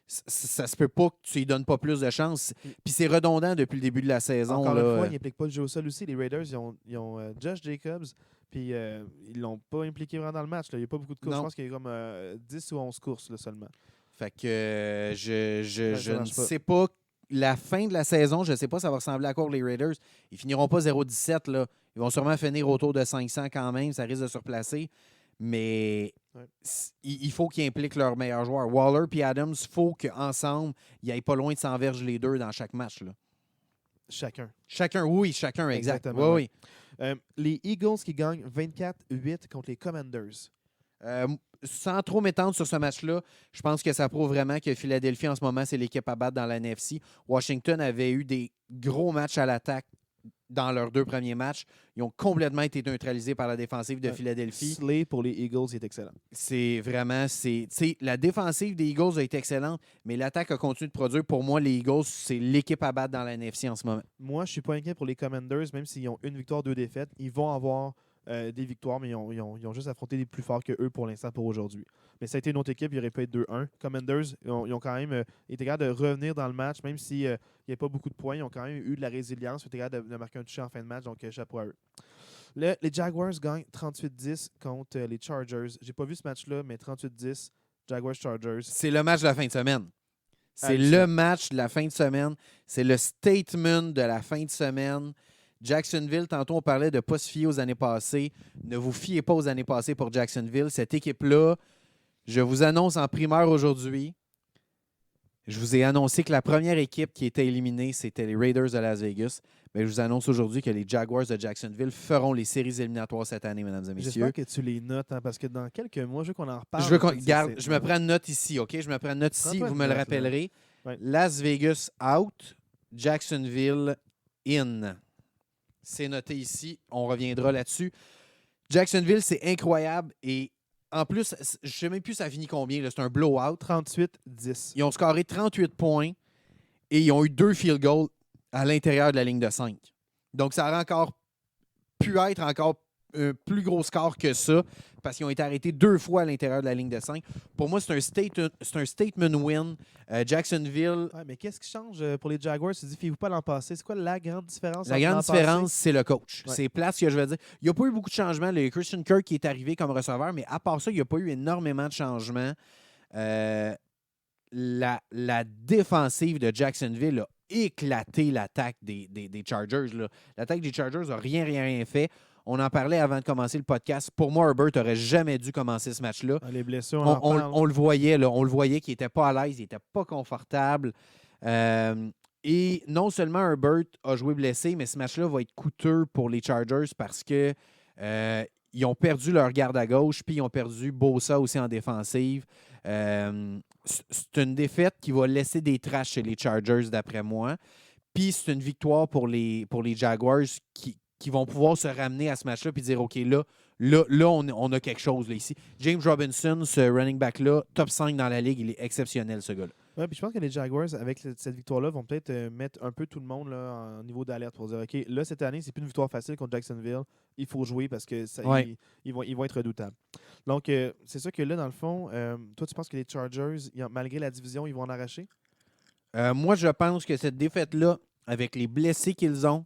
Ça se peut pas que tu lui donnes pas plus de chance. Puis c'est redondant depuis le début de la saison. Encore là. une fois, il n'implique pas le jeu au sol aussi. Les Raiders, ils ont Josh Jacobs, puis ils l'ont pas impliqué vraiment dans le match. Là. Il n'y a pas beaucoup de courses. Non. Je pense qu'il y a comme 10 ou 11 courses là, seulement. Fait que je ne marche pas. sais pas. La fin de la saison, je ne sais pas ça va ressembler à quoi pour les Raiders. Ils finiront pas 0-17. Là. Ils vont sûrement finir autour de 500 quand même. Ça risque de se replacer. Mais il faut qu'ils impliquent leurs meilleurs joueurs. Waller et Adams, il faut qu'ensemble, ils aillent pas loin de 100 verges les deux dans chaque match. Là. Chacun. Chacun, exact. Exactement, Oui. Les Eagles qui gagnent 24-8 contre les Commanders. Sans trop m'étendre sur ce match-là, je pense que ça prouve vraiment que Philadelphie, en ce moment, c'est l'équipe à battre dans la NFC. Washington avait eu des gros matchs à l'attaque dans leurs deux premiers matchs. Ils ont complètement été neutralisés par la défensive de Philadelphie. Slay pour les Eagles, il est excellent. C'est vraiment... la défensive des Eagles a été excellente, mais l'attaque a continué de produire. Pour moi, les Eagles, c'est l'équipe à battre dans la NFC en ce moment. Moi, je ne suis pas inquiet pour les Commanders, même s'ils ont une victoire, deux défaites. Ils vont avoir des victoires, mais ils ont juste affronté des plus forts que eux pour l'instant, pour aujourd'hui. Mais ça a été une autre équipe, il aurait pu être 2-1. Commanders, ils ont quand même été capables de revenir dans le match, même s'il n'y a pas beaucoup de points. Ils ont quand même eu de la résilience, ils ont été capables de marquer un touché en fin de match, donc chapeau à eux. Les Jaguars gagnent 38-10 contre les Chargers. J'ai pas vu ce match-là, mais 38-10, Jaguars-Chargers. C'est le match de la fin de semaine. C'est Hallucinant. le match de la fin de semaine. C'est le statement de la fin de semaine. Jacksonville, tantôt, on parlait de ne pas se fier aux années passées. Ne vous fiez pas aux années passées pour Jacksonville. Cette équipe-là, je vous annonce en primeur aujourd'hui, je vous ai annoncé que la première équipe qui était éliminée, c'était les Raiders de Las Vegas. Mais je vous annonce aujourd'hui que les Jaguars de Jacksonville feront les séries éliminatoires cette année, mesdames et messieurs. J'espère que tu les notes, hein, parce que dans quelques mois, je veux qu'on en reparle. Je veux qu'on garde. Je me prends une note ici, OK? Je me prends une note ici, Prends-toi vous une me le note, là. rappellerez. Ouais. Las Vegas out, Jacksonville in. C'est noté ici. On reviendra là-dessus. Jacksonville, c'est incroyable. Et en plus, je ne sais même plus ça finit combien. là. C'est un blowout. 38-10. Ils ont scoré 38 points et ils ont eu 2 field goals à l'intérieur de la ligne de 5. Donc, ça aurait encore pu être encore un plus gros score que ça parce qu'ils ont été arrêtés 2 fois à l'intérieur de la ligne de 5. Pour moi, c'est un statement win. Jacksonville, Ouais, mais qu'est-ce qui change pour les Jaguars? Tu dis, fiez-vous pas l'an passé. C'est quoi la grande différence? la entre grande l'an différence, passé? c'est le coach. Ouais. C'est plate ce que je veux dire. Il n'y a pas eu beaucoup de changements. Il y a Christian Kirk qui est arrivé comme receveur, mais à part ça, il n'y a pas eu énormément de changements. La défensive de Jacksonville a éclaté l'attaque des Chargers. là. L'attaque des Chargers n'a rien fait. On en parlait avant de commencer le podcast. Pour moi, Herbert n'aurait jamais dû commencer ce match-là. Ah, les blessures, on en parle. On le voyait, là. On le voyait qu'il n'était pas à l'aise, il n'était pas confortable. Et non seulement Herbert a joué blessé, mais ce match-là va être coûteux pour les Chargers parce que il ils ont perdu leur garde à gauche, puis ils ont perdu Bosa aussi en défensive. C'est une défaite qui va laisser des traces chez les Chargers, d'après moi. Puis c'est une victoire pour les Jaguars qui vont pouvoir se ramener à ce match-là puis dire, OK, là on a quelque chose là, ici. James Robinson, ce running back-là, top 5 dans la ligue, il est exceptionnel, ce gars-là. Ouais, puis je pense que les Jaguars, avec cette victoire-là, vont peut-être mettre un peu tout le monde là, en niveau d'alerte pour dire, OK, là, cette année, c'est plus une victoire facile contre Jacksonville. Il faut jouer parce que ils vont être redoutables. Donc, c'est sûr que là, dans le fond, toi, tu penses que les Chargers, malgré la division, ils vont en arracher? Moi, je pense que cette défaite-là, avec les blessés qu'ils ont,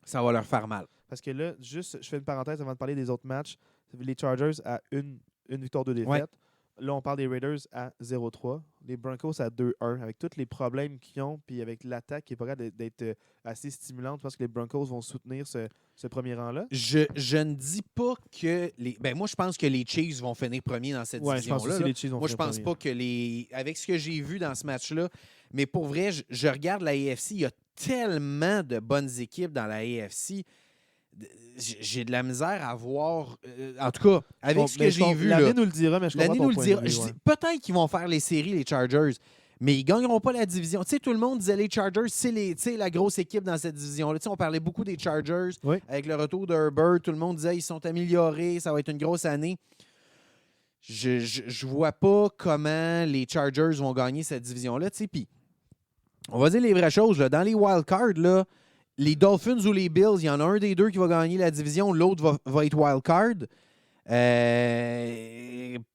ça va leur faire mal. Parce que là, juste, je fais une parenthèse avant de parler des autres matchs. Les Chargers à une victoire, 2 défaites. Ouais. Là, on parle des Raiders à 0-3. Les Broncos à 2-1. Avec tous les problèmes qu'ils ont, puis avec l'attaque qui est pas capable d'être assez stimulante, parce que les Broncos vont soutenir ce premier rang-là. Je ne dis pas que les. Ben moi, je pense que les Chiefs vont finir premier dans cette Ouais, je division-là. pense aussi là. les Chiefs vont Moi, je finir pense premier. pas que les. Avec ce que j'ai vu dans ce match-là, mais pour vrai, je regarde la AFC, il y a tellement de bonnes équipes dans la AFC. J'ai de la misère à voir. En tout cas, avec ce que j'ai vu. L'année là, nous le dira, mais je comprends l'année ton nous le point dira. de vue, Je ouais. dis, peut-être qu'ils vont faire les séries, les Chargers, mais ils ne gagneront pas la division. Tu sais, tout le monde disait les Chargers, c'est la grosse équipe dans cette division-là. Tu sais, on parlait beaucoup des Chargers. Oui. Avec le retour de Herbert, tout le monde disait ils sont améliorés, ça va être une grosse année. Je vois pas comment les Chargers vont gagner cette division-là. Tu sais, puis, on va dire les vraies choses. Là. Dans les wildcards, là, les Dolphins ou les Bills, il y en a un des deux qui va gagner la division, l'autre va être wildcard.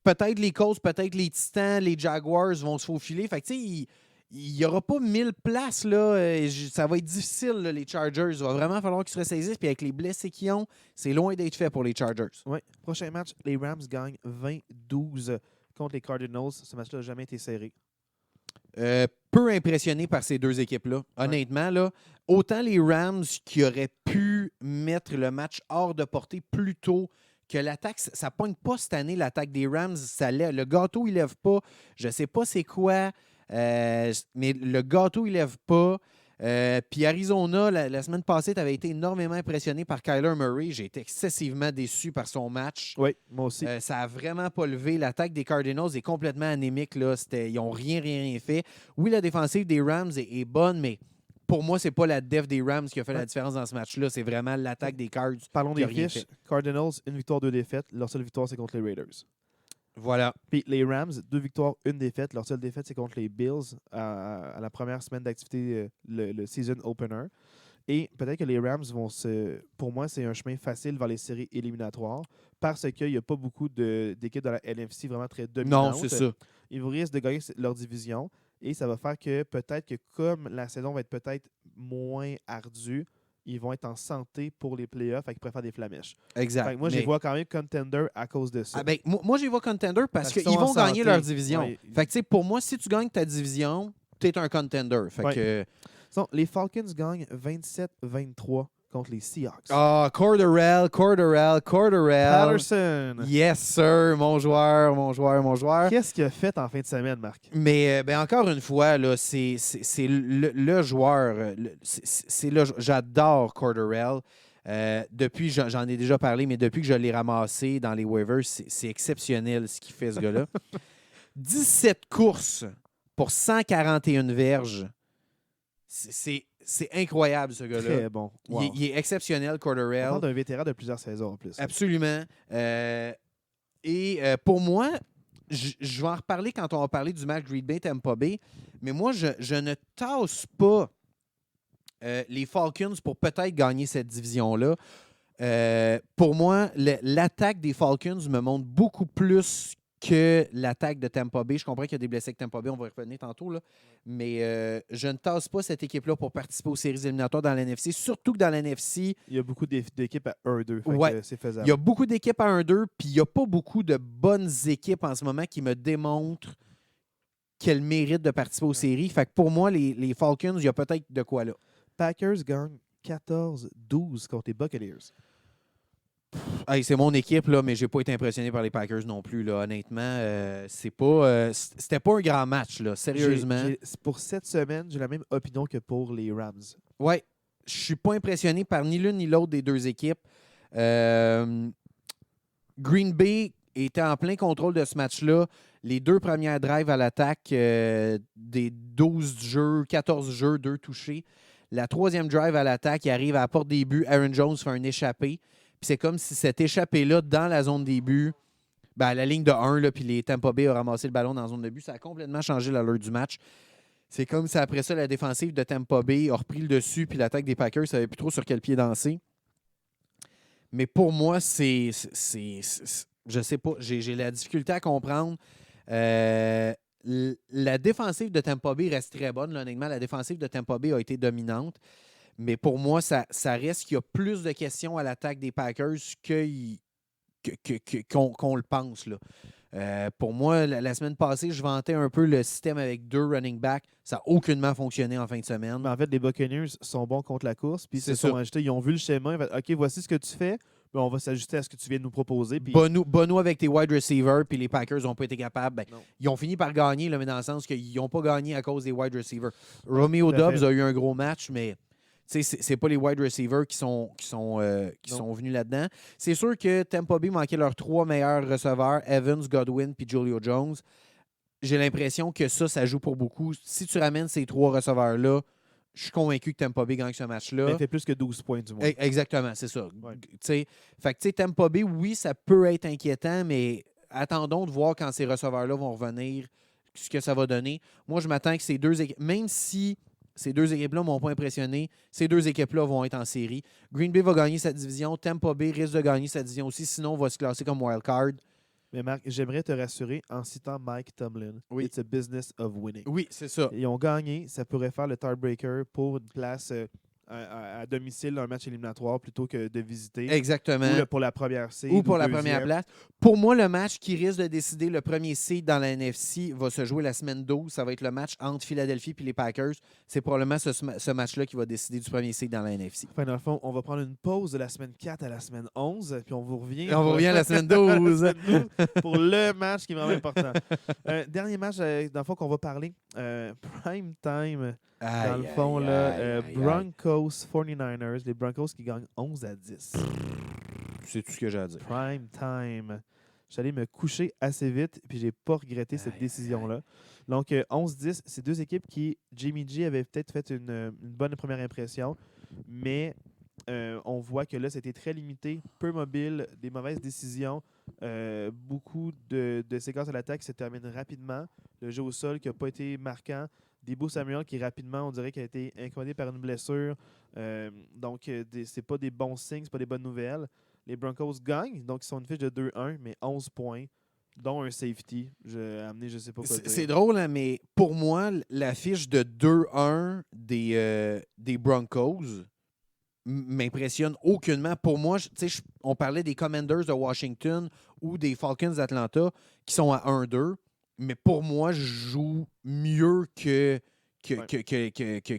Peut-être les Colts, peut-être les Titans, les Jaguars vont se faufiler. Fait que, tu sais, il n'y aura pas 1000 places. Là. Ça va être difficile, là, les Chargers. Il va vraiment falloir qu'ils se ressaisissent. Puis avec les blessés qu'ils ont, c'est loin d'être fait pour les Chargers. Ouais. Prochain match, les Rams gagnent 20-12 contre les Cardinals. Ce match-là n'a jamais été serré. Peu impressionné par ces deux équipes-là. Honnêtement, là, autant les Rams qui auraient pu mettre le match hors de portée plus tôt que l'attaque, ça ne pogne pas cette année, l'attaque des Rams. Le gâteau, il ne lève pas. Je ne sais pas c'est quoi, mais le gâteau, il ne lève pas. Puis Arizona, la semaine passée, tu avais été énormément impressionné par Kyler Murray. J'ai été excessivement déçu par son match. Oui, moi aussi. Ça n'a vraiment pas levé. L'attaque des Cardinals est complètement anémique. Là. Ils n'ont rien fait. Oui, la défensive des Rams est bonne, mais pour moi, c'est pas la def des Rams qui a fait la différence dans ce match-là. C'est vraiment l'attaque des Cards. Parlons qui a des rien fiches. fait. Cardinals, 1 victoire, 2 défaites. Leur seule victoire, c'est contre les Raiders. Voilà. Puis les Rams, 2 victoires, 1 défaite. Leur seule défaite, c'est contre les Bills à la première semaine d'activité, le season opener. Et peut-être que les Rams vont pour moi, c'est un chemin facile vers les séries éliminatoires parce qu'il n'y a pas beaucoup d'équipes dans la NFC vraiment très dominantes. Non, c'est ça. Ils risquent de gagner leur division et ça va faire que peut-être que comme la saison va être peut-être moins ardue, ils vont être en santé pour les playoffs et qu'ils pourraient faire des flamèches. Exact. Fait que moi, je les vois quand même contender à cause de ça. Moi, j'y vais contender parce qu'ils qu'ils sont vont en gagner santé. leur division. Ouais. Fait que, tu sais, pour moi, si tu gagnes ta division, tu es un contender. Fait Ouais. que. Les Falcons gagnent 27-23 contre les Seahawks. Corderell. Patterson! Yes, sir. Mon joueur. Qu'est-ce qu'il a fait en fin de semaine, Marc? Mais encore une fois, là, c'est le joueur. J'adore Corderell. Depuis, j'en ai déjà parlé, mais depuis que je l'ai ramassé dans les waivers, c'est exceptionnel ce qu'il fait, ce gars-là. 17 courses pour 141 verges. C'est incroyable, ce gars-là. Très bon. Wow. Il est exceptionnel, On Corderell. parle d'un vétéran de plusieurs saisons en plus. Absolument. Pour moi, je vais en reparler quand on va parler du match Green Bay-Tampa Bay, mais moi, je ne tasse pas les Falcons pour peut-être gagner cette division-là. Pour moi, l'attaque des Falcons me montre beaucoup plus que l'attaque de Tampa Bay. Je comprends qu'il y a des blessés avec Tampa Bay, on va y revenir tantôt, là. Mais je ne tasse pas cette équipe-là pour participer aux séries éliminatoires dans l'NFC, surtout que dans l'NFC, Il y a beaucoup d'équipes à 1-2. Ouais. C'est faisable. il y a beaucoup d'équipes à 1-2, puis il n'y a pas beaucoup de bonnes équipes en ce moment qui me démontrent qu'elles méritent de participer aux séries. Fait que pour moi, les Falcons, il y a peut-être de quoi là. Packers gagnent 14-12 contre les Buccaneers. Hey, c'est mon équipe, là, mais j'ai pas été impressionné par les Packers non plus. Là, honnêtement, c'était pas un grand match, là, sérieusement. Pour cette semaine, j'ai la même opinion que pour les Rams. Ouais, je suis pas impressionné par ni l'une ni l'autre des deux équipes. Green Bay était en plein contrôle de ce match-là. Les 2 premières drives à l'attaque, des 12 jeux, 14 jeux, 2 touchés. La 3e drive à l'attaque, il arrive à la porte des buts. Aaron Jones fait un échappé. Puis c'est comme si cet échappé-là, dans la zone des buts, à la ligne de 1, là, puis les Tampa Bay ont ramassé le ballon dans la zone de but. Ça a complètement changé l'allure du match. C'est comme si après ça, la défensive de Tampa Bay a repris le dessus, puis l'attaque des Packers ne savait plus trop sur quel pied danser. Mais pour moi, je sais pas, j'ai la difficulté à comprendre. La défensive de Tampa Bay reste très bonne. Là, honnêtement, la défensive de Tampa Bay a été dominante. Mais pour moi, ça reste qu'il y a plus de questions à l'attaque des Packers qu'on le pense. Là. Pour moi, la semaine passée, je vantais un peu le système avec 2 running backs. Ça n'a aucunement fonctionné en fin de semaine. Mais en fait, les Buccaneers sont bons contre la course, puis ils se C'est sont ça. ajustés. Ils ont vu le schéma. Ils ont fait, OK, voici ce que tu fais. Puis on va s'ajuster à ce que tu viens de nous proposer. Puis Bono avec tes wide receivers, puis les Packers n'ont pas été capables. Non. Ils ont fini par gagner, là, mais dans le sens qu'ils n'ont pas gagné à cause des wide receivers. Romeo tout à Doubs fait. a eu un gros match, mais c'est pas les wide receivers qui sont venus là-dedans. C'est sûr que Tampa Bay manquait leurs 3 meilleurs receveurs, Evans, Godwin puis Julio Jones. J'ai l'impression que ça joue pour beaucoup. Si tu ramènes ces 3 receveurs-là, je suis convaincu que Tampa Bay gagne ce match-là. Mais il fait plus que 12 points du moins. Exactement, c'est ça. Ouais. Fait que Tampa Bay, oui, ça peut être inquiétant, mais attendons de voir quand ces receveurs-là vont revenir, ce que ça va donner. Moi, je m'attends que ces 2 équipes, même si ces 2 équipes-là ne m'ont pas impressionné, ces 2 équipes-là vont être en série. Green Bay va gagner sa division, Tampa Bay risque de gagner sa division aussi, sinon on va se classer comme wild card. Mais Marc, j'aimerais te rassurer en citant Mike Tomlin. Oui. It's a business of winning. Oui, c'est ça. Ils ont gagné. Ça pourrait faire le tiebreaker pour une place à domicile dans un match éliminatoire plutôt que de visiter. Exactement. Ou pour la première seed. Ou pour la deuxième. première place. Pour moi, le match qui risque de décider le premier seed dans la NFC va se jouer la semaine 12. Ça va être le match entre Philadelphie et les Packers. C'est probablement ce match-là qui va décider du premier seed dans la NFC. Enfin, dans le fond, on va prendre une pause de la semaine 4 à la semaine 11, puis on vous revient. Et on vous revient à la semaine 12. la semaine 12 pour le match qui est vraiment important. Dernier match, dans le fond, qu'on va parler. Prime time. Dans le fond, Broncos 49ers, les Broncos qui gagnent 11-10. C'est tout ce que j'ai à dire. Prime time. Je suis allé me coucher assez vite, puis j'ai pas regretté cette décision-là. Donc, 11-10, c'est 2 équipes qui, Jimmy G avait peut-être fait une bonne première impression, mais on voit que là, c'était très limité, peu mobile, des mauvaises décisions, beaucoup de séquences à l'attaque qui se terminent rapidement, le jeu au sol qui n'a pas été marquant, Deebo Samuel qui rapidement, on dirait qu'il a été incommodé par une blessure. Donc, c'est pas des bons signes, c'est pas des bonnes nouvelles. Les Broncos gagnent, donc ils sont une fiche de 2-1, mais 11 points, dont un safety. J'ai amené, je sais pas quoi dire. C'est drôle, hein, mais pour moi, la fiche de 2-1 des Broncos m'impressionne aucunement. Pour moi, on parlait des Commanders de Washington ou des Falcons d'Atlanta qui sont à 1-2. Mais pour moi, je joue mieux que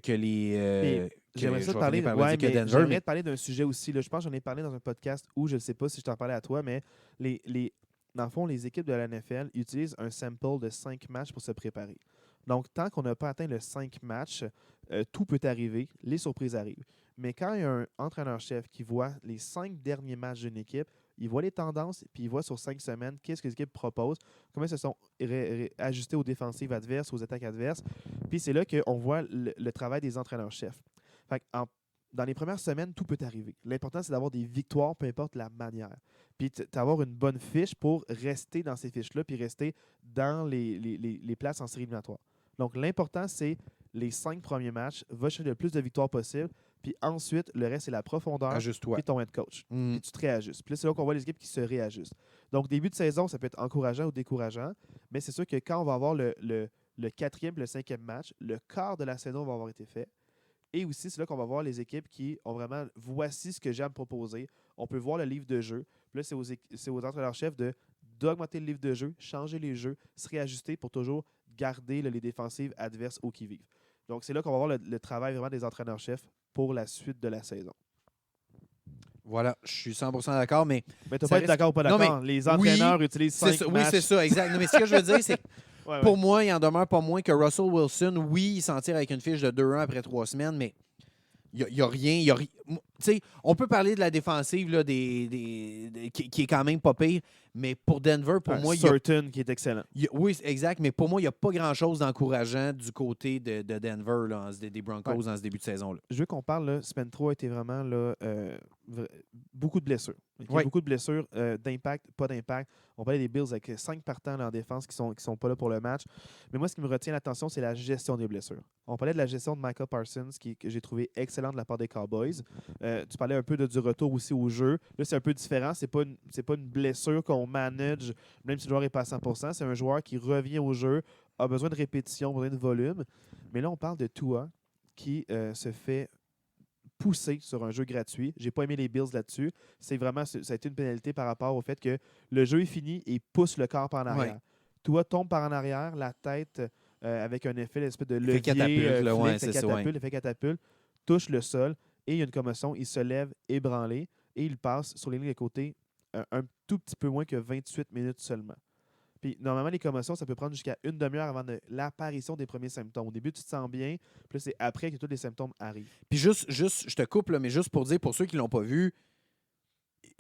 les. J'aimerais ça te parler, j'aimerais te parler d'un sujet aussi. Là. Je pense que j'en ai parlé dans un podcast où je ne sais pas si je t'en parlais à toi, mais dans le fond, les équipes de la NFL utilisent un sample de 5 matchs pour se préparer. Donc, tant qu'on n'a pas atteint le 5 matchs, tout peut arriver, les surprises arrivent. Mais quand il y a un entraîneur-chef qui voit les 5 derniers matchs d'une équipe, il voit les tendances, puis il voit sur 5 semaines qu'est-ce que les équipes proposent, comment elles se sont ajustées aux défensives adverses, aux attaques adverses. Puis c'est là qu'on voit le travail des entraîneurs-chefs. Fait dans les premières semaines, tout peut arriver. L'important, c'est d'avoir des victoires, peu importe la manière. Puis d'avoir une bonne fiche pour rester dans ces fiches-là, puis rester dans les places en série éliminatoire. Donc, l'important, c'est les 5 premiers matchs, va chercher le plus de victoires possible, puis ensuite, le reste, c'est la profondeur et ton head coach. Puis tu te réajustes. Puis là, c'est là qu'on voit les équipes qui se réajustent. Donc, début de saison, ça peut être encourageant ou décourageant, mais c'est sûr que quand on va avoir le 4e et le 5e match, le quart de la saison va avoir été fait. Et aussi, c'est là qu'on va voir les équipes qui ont vraiment « voici ce que j'ai à me proposer ». On peut voir le livre de jeu. Puis là, c'est aux entraîneurs-chefs d'augmenter le livre de jeu, changer les jeux, se réajuster pour toujours garder les défensives adverses au qui-vive. Donc, c'est là qu'on va voir le travail vraiment des entraîneurs-chefs pour la suite de la saison. Voilà, je suis 100% d'accord, mais... Mais tu n'as pas être d'accord ou pas d'accord. Les entraîneurs utilisent 5 matchs. Oui, c'est ça, exact. Non, mais ce que je veux dire, c'est que pour moi, il en demeure pas moins que Russell Wilson, oui, il s'en tire avec une fiche de 2-1 après 3 semaines, mais il n'y a rien. sais, on peut parler de la défensive là, qui est quand même pas pire, mais pour Denver, pour moi, Certain qui est excellent. oui, exact, mais pour moi, il n'y a pas grand-chose d'encourageant du côté de Denver, là, des Broncos dans ce début de saison-là. Je veux qu'on parle, là, semaine 3 était vraiment là, beaucoup de blessures. Oui. Beaucoup de blessures, d'impact, pas d'impact. On parlait des Bills avec 5 partants en défense qui sont pas là pour le match. Mais moi, ce qui me retient l'attention, c'est la gestion des blessures. On parlait de la gestion de Micah Parsons, que j'ai trouvé excellent de la part des Cowboys. Tu parlais un peu du retour aussi au jeu. Là, c'est un peu différent. C'est pas une blessure qu'on manage, même si le joueur n'est pas à 100%. C'est un joueur qui revient au jeu, a besoin de répétition, besoin de volume. Mais là, on parle de Tua qui se fait pousser sur un jeu gratuit. J'ai pas aimé les Bills là-dessus. Ça a été une pénalité par rapport au fait que le jeu est fini et il pousse le corps par en arrière. Ouais. Tua tombe par en arrière, la tête avec un effet d'espèce de levier, Effet catapulte, touche le sol et il y a une commotion. Il se lève ébranlé et il passe sur les lignes de côté un tout petit peu moins que 28 minutes seulement. Puis, normalement, les commotions, ça peut prendre jusqu'à une demi-heure avant l'apparition des premiers symptômes. Au début, tu te sens bien, puis là, c'est après que tous les symptômes arrivent. Puis juste, je te coupe, là, mais juste pour dire, pour ceux qui ne l'ont pas vu,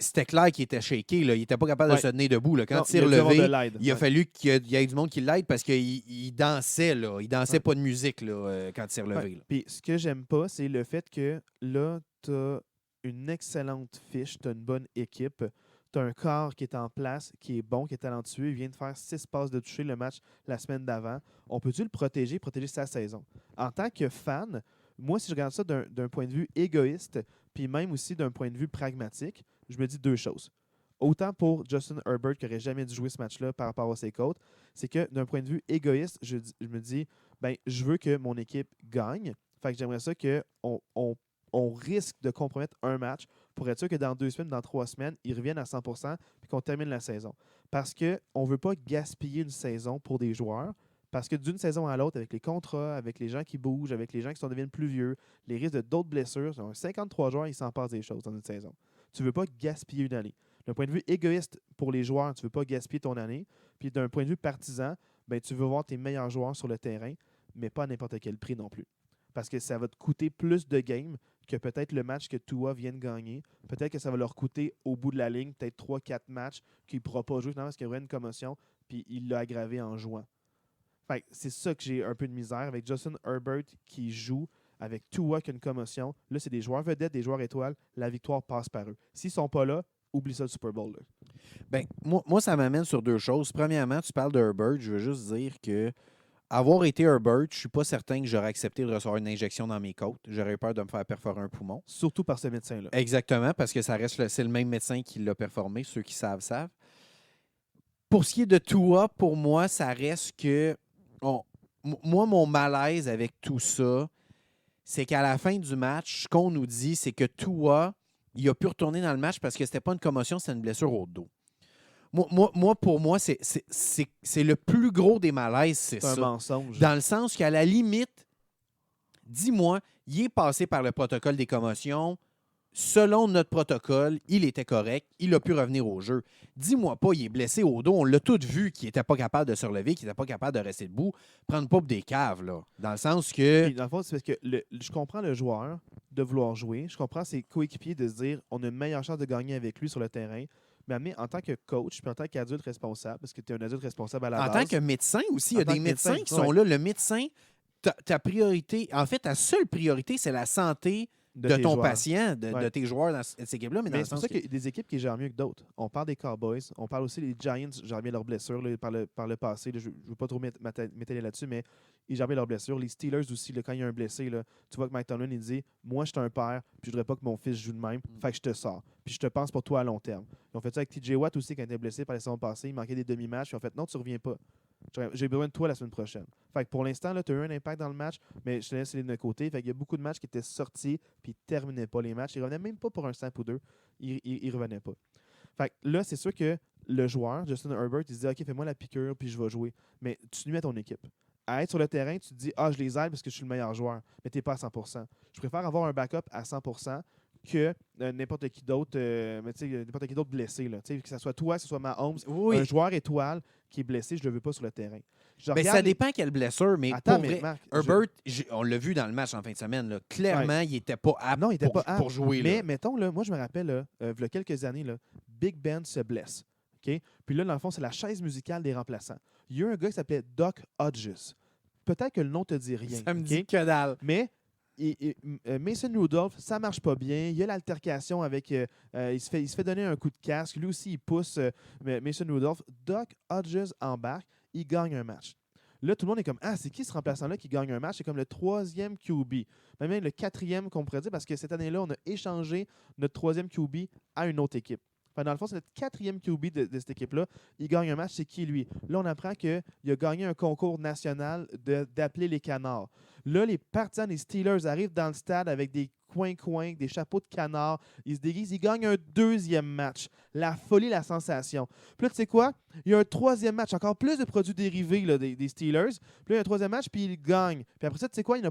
c'était clair qu'il était shaké. Là. Il n'était pas capable de se tenir debout. Là. Quand il s'est relevé, il a fallu qu'il y ait du monde qui l'aide parce qu'il dansait. Là. Il dansait pas de musique là, quand il s'est relevé. Là. Puis, ce que j'aime pas, c'est le fait que là, tu as une excellente fiche, tu as une bonne équipe. Tu as un corps qui est en place, qui est bon, qui est talentueux. Il vient de faire 6 passes de toucher le match la semaine d'avant. On peut-tu le protéger sa saison? En tant que fan, moi, si je regarde ça d'un point de vue égoïste, puis même aussi d'un point de vue pragmatique, je me dis 2 choses. Autant pour Justin Herbert, qui n'aurait jamais dû jouer ce match-là par rapport à ses côtes, c'est que d'un point de vue égoïste, je me dis, ben, je veux que mon équipe gagne. Fait que j'aimerais ça qu'on risque de compromettre un match pour être sûr que dans 2 semaines, dans 3 semaines, ils reviennent à 100% et qu'on termine la saison. Parce qu'on ne veut pas gaspiller une saison pour des joueurs. Parce que d'une saison à l'autre, avec les contrats, avec les gens qui bougent, avec les gens qui deviennent plus vieux, les risques de d'autres blessures, 53 joueurs, il s'en passe des choses dans une saison. Tu ne veux pas gaspiller une année. D'un point de vue égoïste pour les joueurs, tu ne veux pas gaspiller ton année. Puis d'un point de vue partisan, ben, tu veux voir tes meilleurs joueurs sur le terrain, mais pas à n'importe quel prix non plus. Parce que ça va te coûter plus de games que peut-être le match que Tua vient de gagner. Peut-être que ça va leur coûter au bout de la ligne, peut-être 3-4 matchs qu'il ne pourra pas jouer parce qu'il y aurait une commotion, puis il l'a aggravé en jouant. Fait, c'est ça que j'ai un peu de misère avec Justin Herbert qui joue, avec Tua qui a une commotion. Là, c'est des joueurs vedettes, des joueurs étoiles. La victoire passe par eux. S'ils ne sont pas là, oublie ça le Super Bowl. Là. Ben, moi, ça m'amène sur 2 choses. Premièrement, tu parles de Herbert. Je veux juste dire que avoir été Herbert, je suis pas certain que j'aurais accepté de recevoir une injection dans mes côtes. J'aurais eu peur de me faire perforer un poumon. Surtout par ce médecin-là. Exactement, parce que c'est le même médecin qui l'a performé. Ceux qui savent. Pour ce qui est de Tua, pour moi, ça reste que... moi, mon malaise avec tout ça, c'est qu'à la fin du match, ce qu'on nous dit, c'est que Tua, il a pu retourner dans le match parce que c'était pas une commotion, c'était une blessure au dos. Moi, pour moi, c'est le plus gros des malaises, c'est ça. C'est un mensonge. Dans le sens qu'à la limite, dis-moi, il est passé par le protocole des commotions. Selon notre protocole, il était correct. Il a pu revenir au jeu. Dis-moi pas, il est blessé au dos. On l'a tous vu qu'il n'était pas capable de se relever, qu'il n'était pas capable de rester debout. Prendre pas pour des caves, là. Dans le sens que... Puis, dans le fond, c'est parce que je comprends le joueur de vouloir jouer. Je comprends ses coéquipiers de se dire on a une meilleure chance de gagner avec lui sur le terrain. Mais en tant que coach, puis en tant qu'adulte responsable, parce que tu es un adulte responsable à la base. En tant que médecin aussi, il y a des médecins qui sont là. Le médecin, ta priorité, en fait, ta seule priorité, c'est la santé de ton patient, de tes joueurs dans cette équipe-là. Mais c'est pour ça qu'il y a des équipes qui gèrent mieux que d'autres. On parle des Cowboys, on parle aussi des Giants, gèrent bien leurs blessures là, par le passé. Là, je ne veux pas trop m'étaler là-dessus, mais ils gèrent bien leurs blessures. Les Steelers aussi, là, quand il y a un blessé, là, tu vois que Mike Tomlin, il dit « Moi, je suis un père, puis je ne voudrais pas que mon fils joue de même, fait que je te sors. Puis je te pense pour toi à long terme. » Ils ont fait ça avec TJ Watt aussi, quand il était blessé par les saisons passées. Il manquait des demi-matchs. Ils ont fait « Non, tu ne reviens pas. J'ai besoin de toi la semaine prochaine. » Fait que pour l'instant, tu as eu un impact dans le match, mais je te laisse les de côté. Fait qu'il y a beaucoup de matchs qui étaient sortis puis ils ne terminaient pas les matchs. Ils ne revenaient même pas pour un snap ou deux. Ils ne revenaient pas. Fait que là, c'est sûr que le joueur, Justin Herbert, il se dit « OK, fais-moi la piqûre puis je vais jouer. » Mais tu nuis à ton équipe. À être sur le terrain, tu te dis « Ah, je les aide parce que je suis le meilleur joueur. » Mais tu n'es pas à 100%. Je préfère avoir un backup à 100% que n'importe qui d'autre blessé. Là, que ce soit toi, que ce soit Mahomes, un joueur étoile qui est blessé, je ne le veux pas sur le terrain. Je Ben, regarde ça dépend quelle blessure, mais Attends, pour mais vrai, Marc, Herbert, on l'a vu dans le match en fin de semaine, là, clairement, il n'était pas apte non, il était pas apte. pour jouer. Mais Là. mettons, là, moi, je me rappelle, là, il y a quelques années, là, Big Ben se blesse. OK? Puis là, dans le fond, c'est la chaise musicale des remplaçants. Il y a un gars qui s'appelait Doc Hodges. Peut-être que le nom te dit rien. Ça me OK? dit que dalle. Mais Mason Rudolph, ça marche pas bien. Il y a l'altercation avec. Il se fait donner un coup de casque. Lui aussi, il pousse Mason Rudolph. Doc Hodges embarque. Il gagne un match. Là, tout le monde est comme, ah, c'est qui ce remplaçant-là qui gagne un match? C'est comme le 3e QB. Même le 4e qu'on pourrait dire, parce que cette année-là, on a échangé notre 3e QB à une autre équipe. Enfin, dans le fond, c'est notre 4e QB de cette équipe-là. Il gagne un match, c'est qui lui? Là, on apprend qu'il a gagné un concours national d'appeler les canards. Là, les partisans des Steelers arrivent dans le stade avec des coins-coins, des chapeaux de canard. Ils se déguisent, ils gagnent un 2e match. La folie, la sensation. Puis là, tu sais quoi? Il y a un 3e match, encore plus de produits dérivés là, des Steelers. Puis là, il y a un 3e match, puis ils gagnent. Puis après ça, tu sais quoi? Il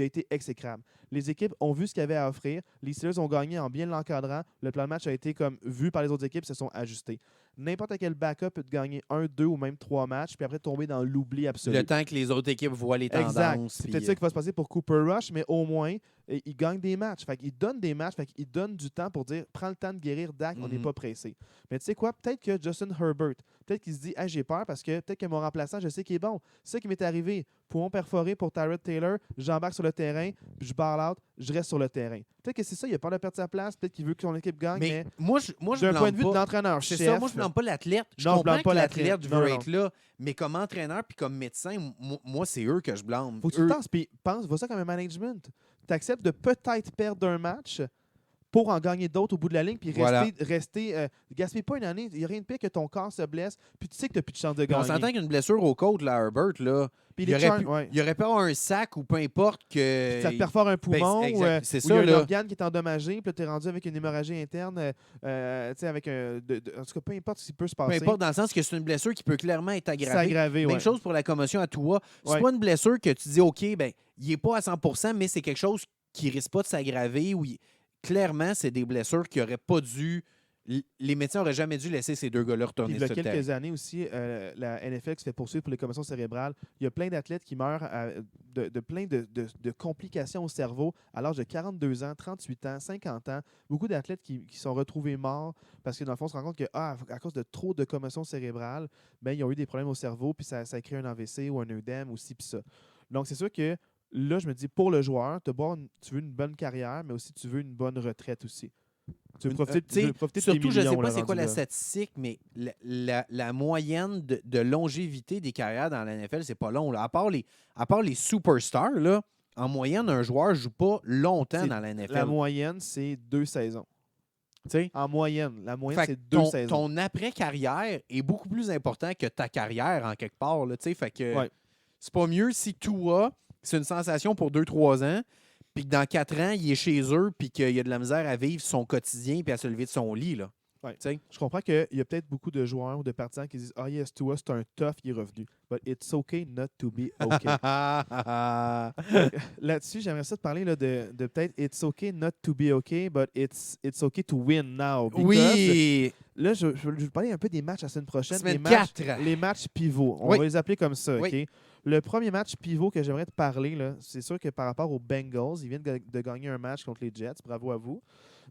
a été exécrable. Les équipes ont vu ce qu'il y avait à offrir. Les Steelers ont gagné en bien l'encadrant. Le plan de match a été comme vu par les autres équipes, se sont ajustés. N'importe quel backup peut te gagner 1, 2 ou même 3 matchs, puis après tomber dans l'oubli absolu. Le temps que les autres équipes voient les tendances. Exact. C'est peut-être ça qui va se passer pour Cooper Rush, mais au moins, il gagne des matchs. Fait qu'il donne des matchs, fait qu'il donne du temps pour dire prends le temps de guérir Dak, on n'est pas pressé. Mais tu sais quoi, peut-être que Justin Herbert, peut-être qu'il se dit hey, j'ai peur parce que peut-être que mon remplaçant, je sais qu'il est bon. C'est ça qui m'est arrivé. Poumon perforé pour Tyrod Taylor, j'embarque sur le terrain, puis je barre out, je reste sur le terrain. Peut-être que c'est ça, il a peur de perdre sa place, peut-être qu'il veut que son équipe gagne, mais moi je d'un point de vue pas. de l'entraîneur, c'est ça, moi je ne blâme pas l'athlète. Je comprends que l'athlète veut être là, mais comme entraîneur puis comme médecin, moi c'est eux que je blâme. Faut que tu penses, puis vois ça comme un management. Tu acceptes de peut-être perdre un match pour en gagner d'autres au bout de la ligne, puis gaspille pas une année. Il n'y a rien de pire que ton corps se blesse, puis tu sais que tu n'as plus de chance de gagner. On s'entend qu'une blessure au côte, là, Herbert, là, il y aurait pas un sac ou peu importe que... Ça te perfore un poumon, ou il y a un organe qui est endommagé, puis tu es rendu avec une hémorragie interne, avec en tout cas, peu importe ce qui peut se passer. Peu importe, dans le sens que c'est une blessure qui peut clairement être aggravée. Même chose pour la commotion à toi. C'est pas une blessure que tu dis, OK, ben il n'est pas à 100%, mais c'est quelque chose qui risque pas de s'aggraver. Clairement, c'est des blessures qui n'auraient pas dû... Les médecins n'auraient jamais dû laisser ces deux gars-là retourner sur le terrain. Il y a quelques années aussi, la NFL qui se fait poursuivre pour les commotions cérébrales. Il y a plein d'athlètes qui meurent de plein de complications au cerveau à l'âge de 42 ans, 38 ans, 50 ans. Beaucoup d'athlètes qui sont retrouvés morts parce que dans le fond, on se rend compte que à cause de trop de commotions cérébrales, ben, ils ont eu des problèmes au cerveau puis ça a créé un AVC ou un œdème aussi puis ça. Donc, c'est sûr que là, je me dis, pour le joueur, tu veux une bonne carrière, mais aussi tu veux une bonne retraite aussi. Tu veux profiter de tes millions. Surtout, je ne sais pas c'est quoi la statistique, mais la moyenne de longévité des carrières dans la NFL, c'est pas long. Là. À part les superstars, là, en moyenne, un joueur ne joue pas longtemps dans la NFL. La moyenne, c'est 2 saisons. T'sais? En moyenne. La moyenne, c'est 2 saisons. Ton après-carrière est beaucoup plus important que ta carrière, en quelque part. Là, fait que c'est pas mieux si toi, c'est une sensation pour 2-3 ans, puis que dans 4 ans, il est chez eux, puis qu'il y a de la misère à vivre son quotidien, puis à se lever de son lit. Là. Je comprends qu'il y a peut-être beaucoup de joueurs ou de partisans qui disent « Ah yes, Tua, c'est un tough, il est revenu. But it's okay not to be okay. » Là-dessus, j'aimerais ça te parler là, de peut-être « It's okay not to be okay, but it's okay to win now. » Oui! Là, je vais vous parler un peu des matchs la semaine prochaine. Les matchs pivots. On va les appeler comme ça. Oui. Okay? Le premier match pivot que j'aimerais te parler, c'est sûr que par rapport aux Bengals, ils viennent de gagner un match contre les Jets. Bravo à vous.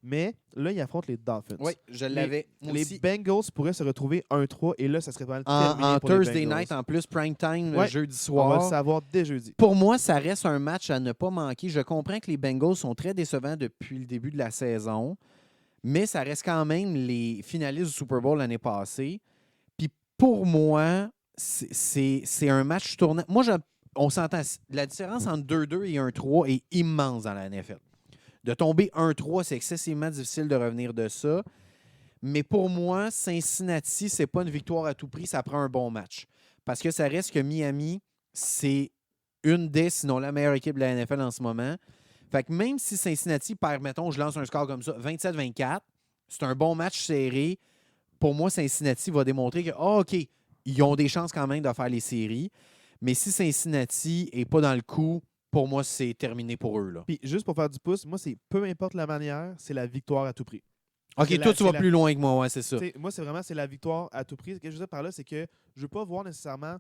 Mais là, ils affrontent les Dolphins. Oui, je l'avais. Les Bengals pourraient se retrouver 1-3 et là, ça serait pas mal terminé en pour les Thursday Bengals. Night, en plus, prime time, jeudi On soir. va le savoir dès jeudi. Pour moi, ça reste un match à ne pas manquer. Je comprends que les Bengals sont très décevants depuis le début de la saison, mais ça reste quand même les finalistes du Super Bowl l'année passée. Puis pour moi, c'est un match tournant. Moi, on s'entend, la différence entre 2-2 et 1-3 est immense dans la NFL. De tomber 1-3, c'est excessivement difficile de revenir de ça. Mais pour moi, Cincinnati, c'est pas une victoire à tout prix, ça prend un bon match. Parce que ça reste que Miami, c'est une des, sinon la meilleure équipe de la NFL en ce moment. Fait que même si Cincinnati perd, mettons, je lance un score comme ça, 27-24, c'est un bon match serré. Pour moi, Cincinnati va démontrer que, OK, ils ont des chances quand même de faire les séries. Mais si Cincinnati n'est pas dans le coup, pour moi, c'est terminé pour eux. Là. Puis juste pour faire du pouce, moi, c'est peu importe la manière, c'est la victoire à tout prix. OK, C'est toi, tu vas la- plus loin que moi, ouais, c'est ça. Moi, c'est la victoire à tout prix. Ce que je veux dire par là, c'est que je veux pas voir nécessairement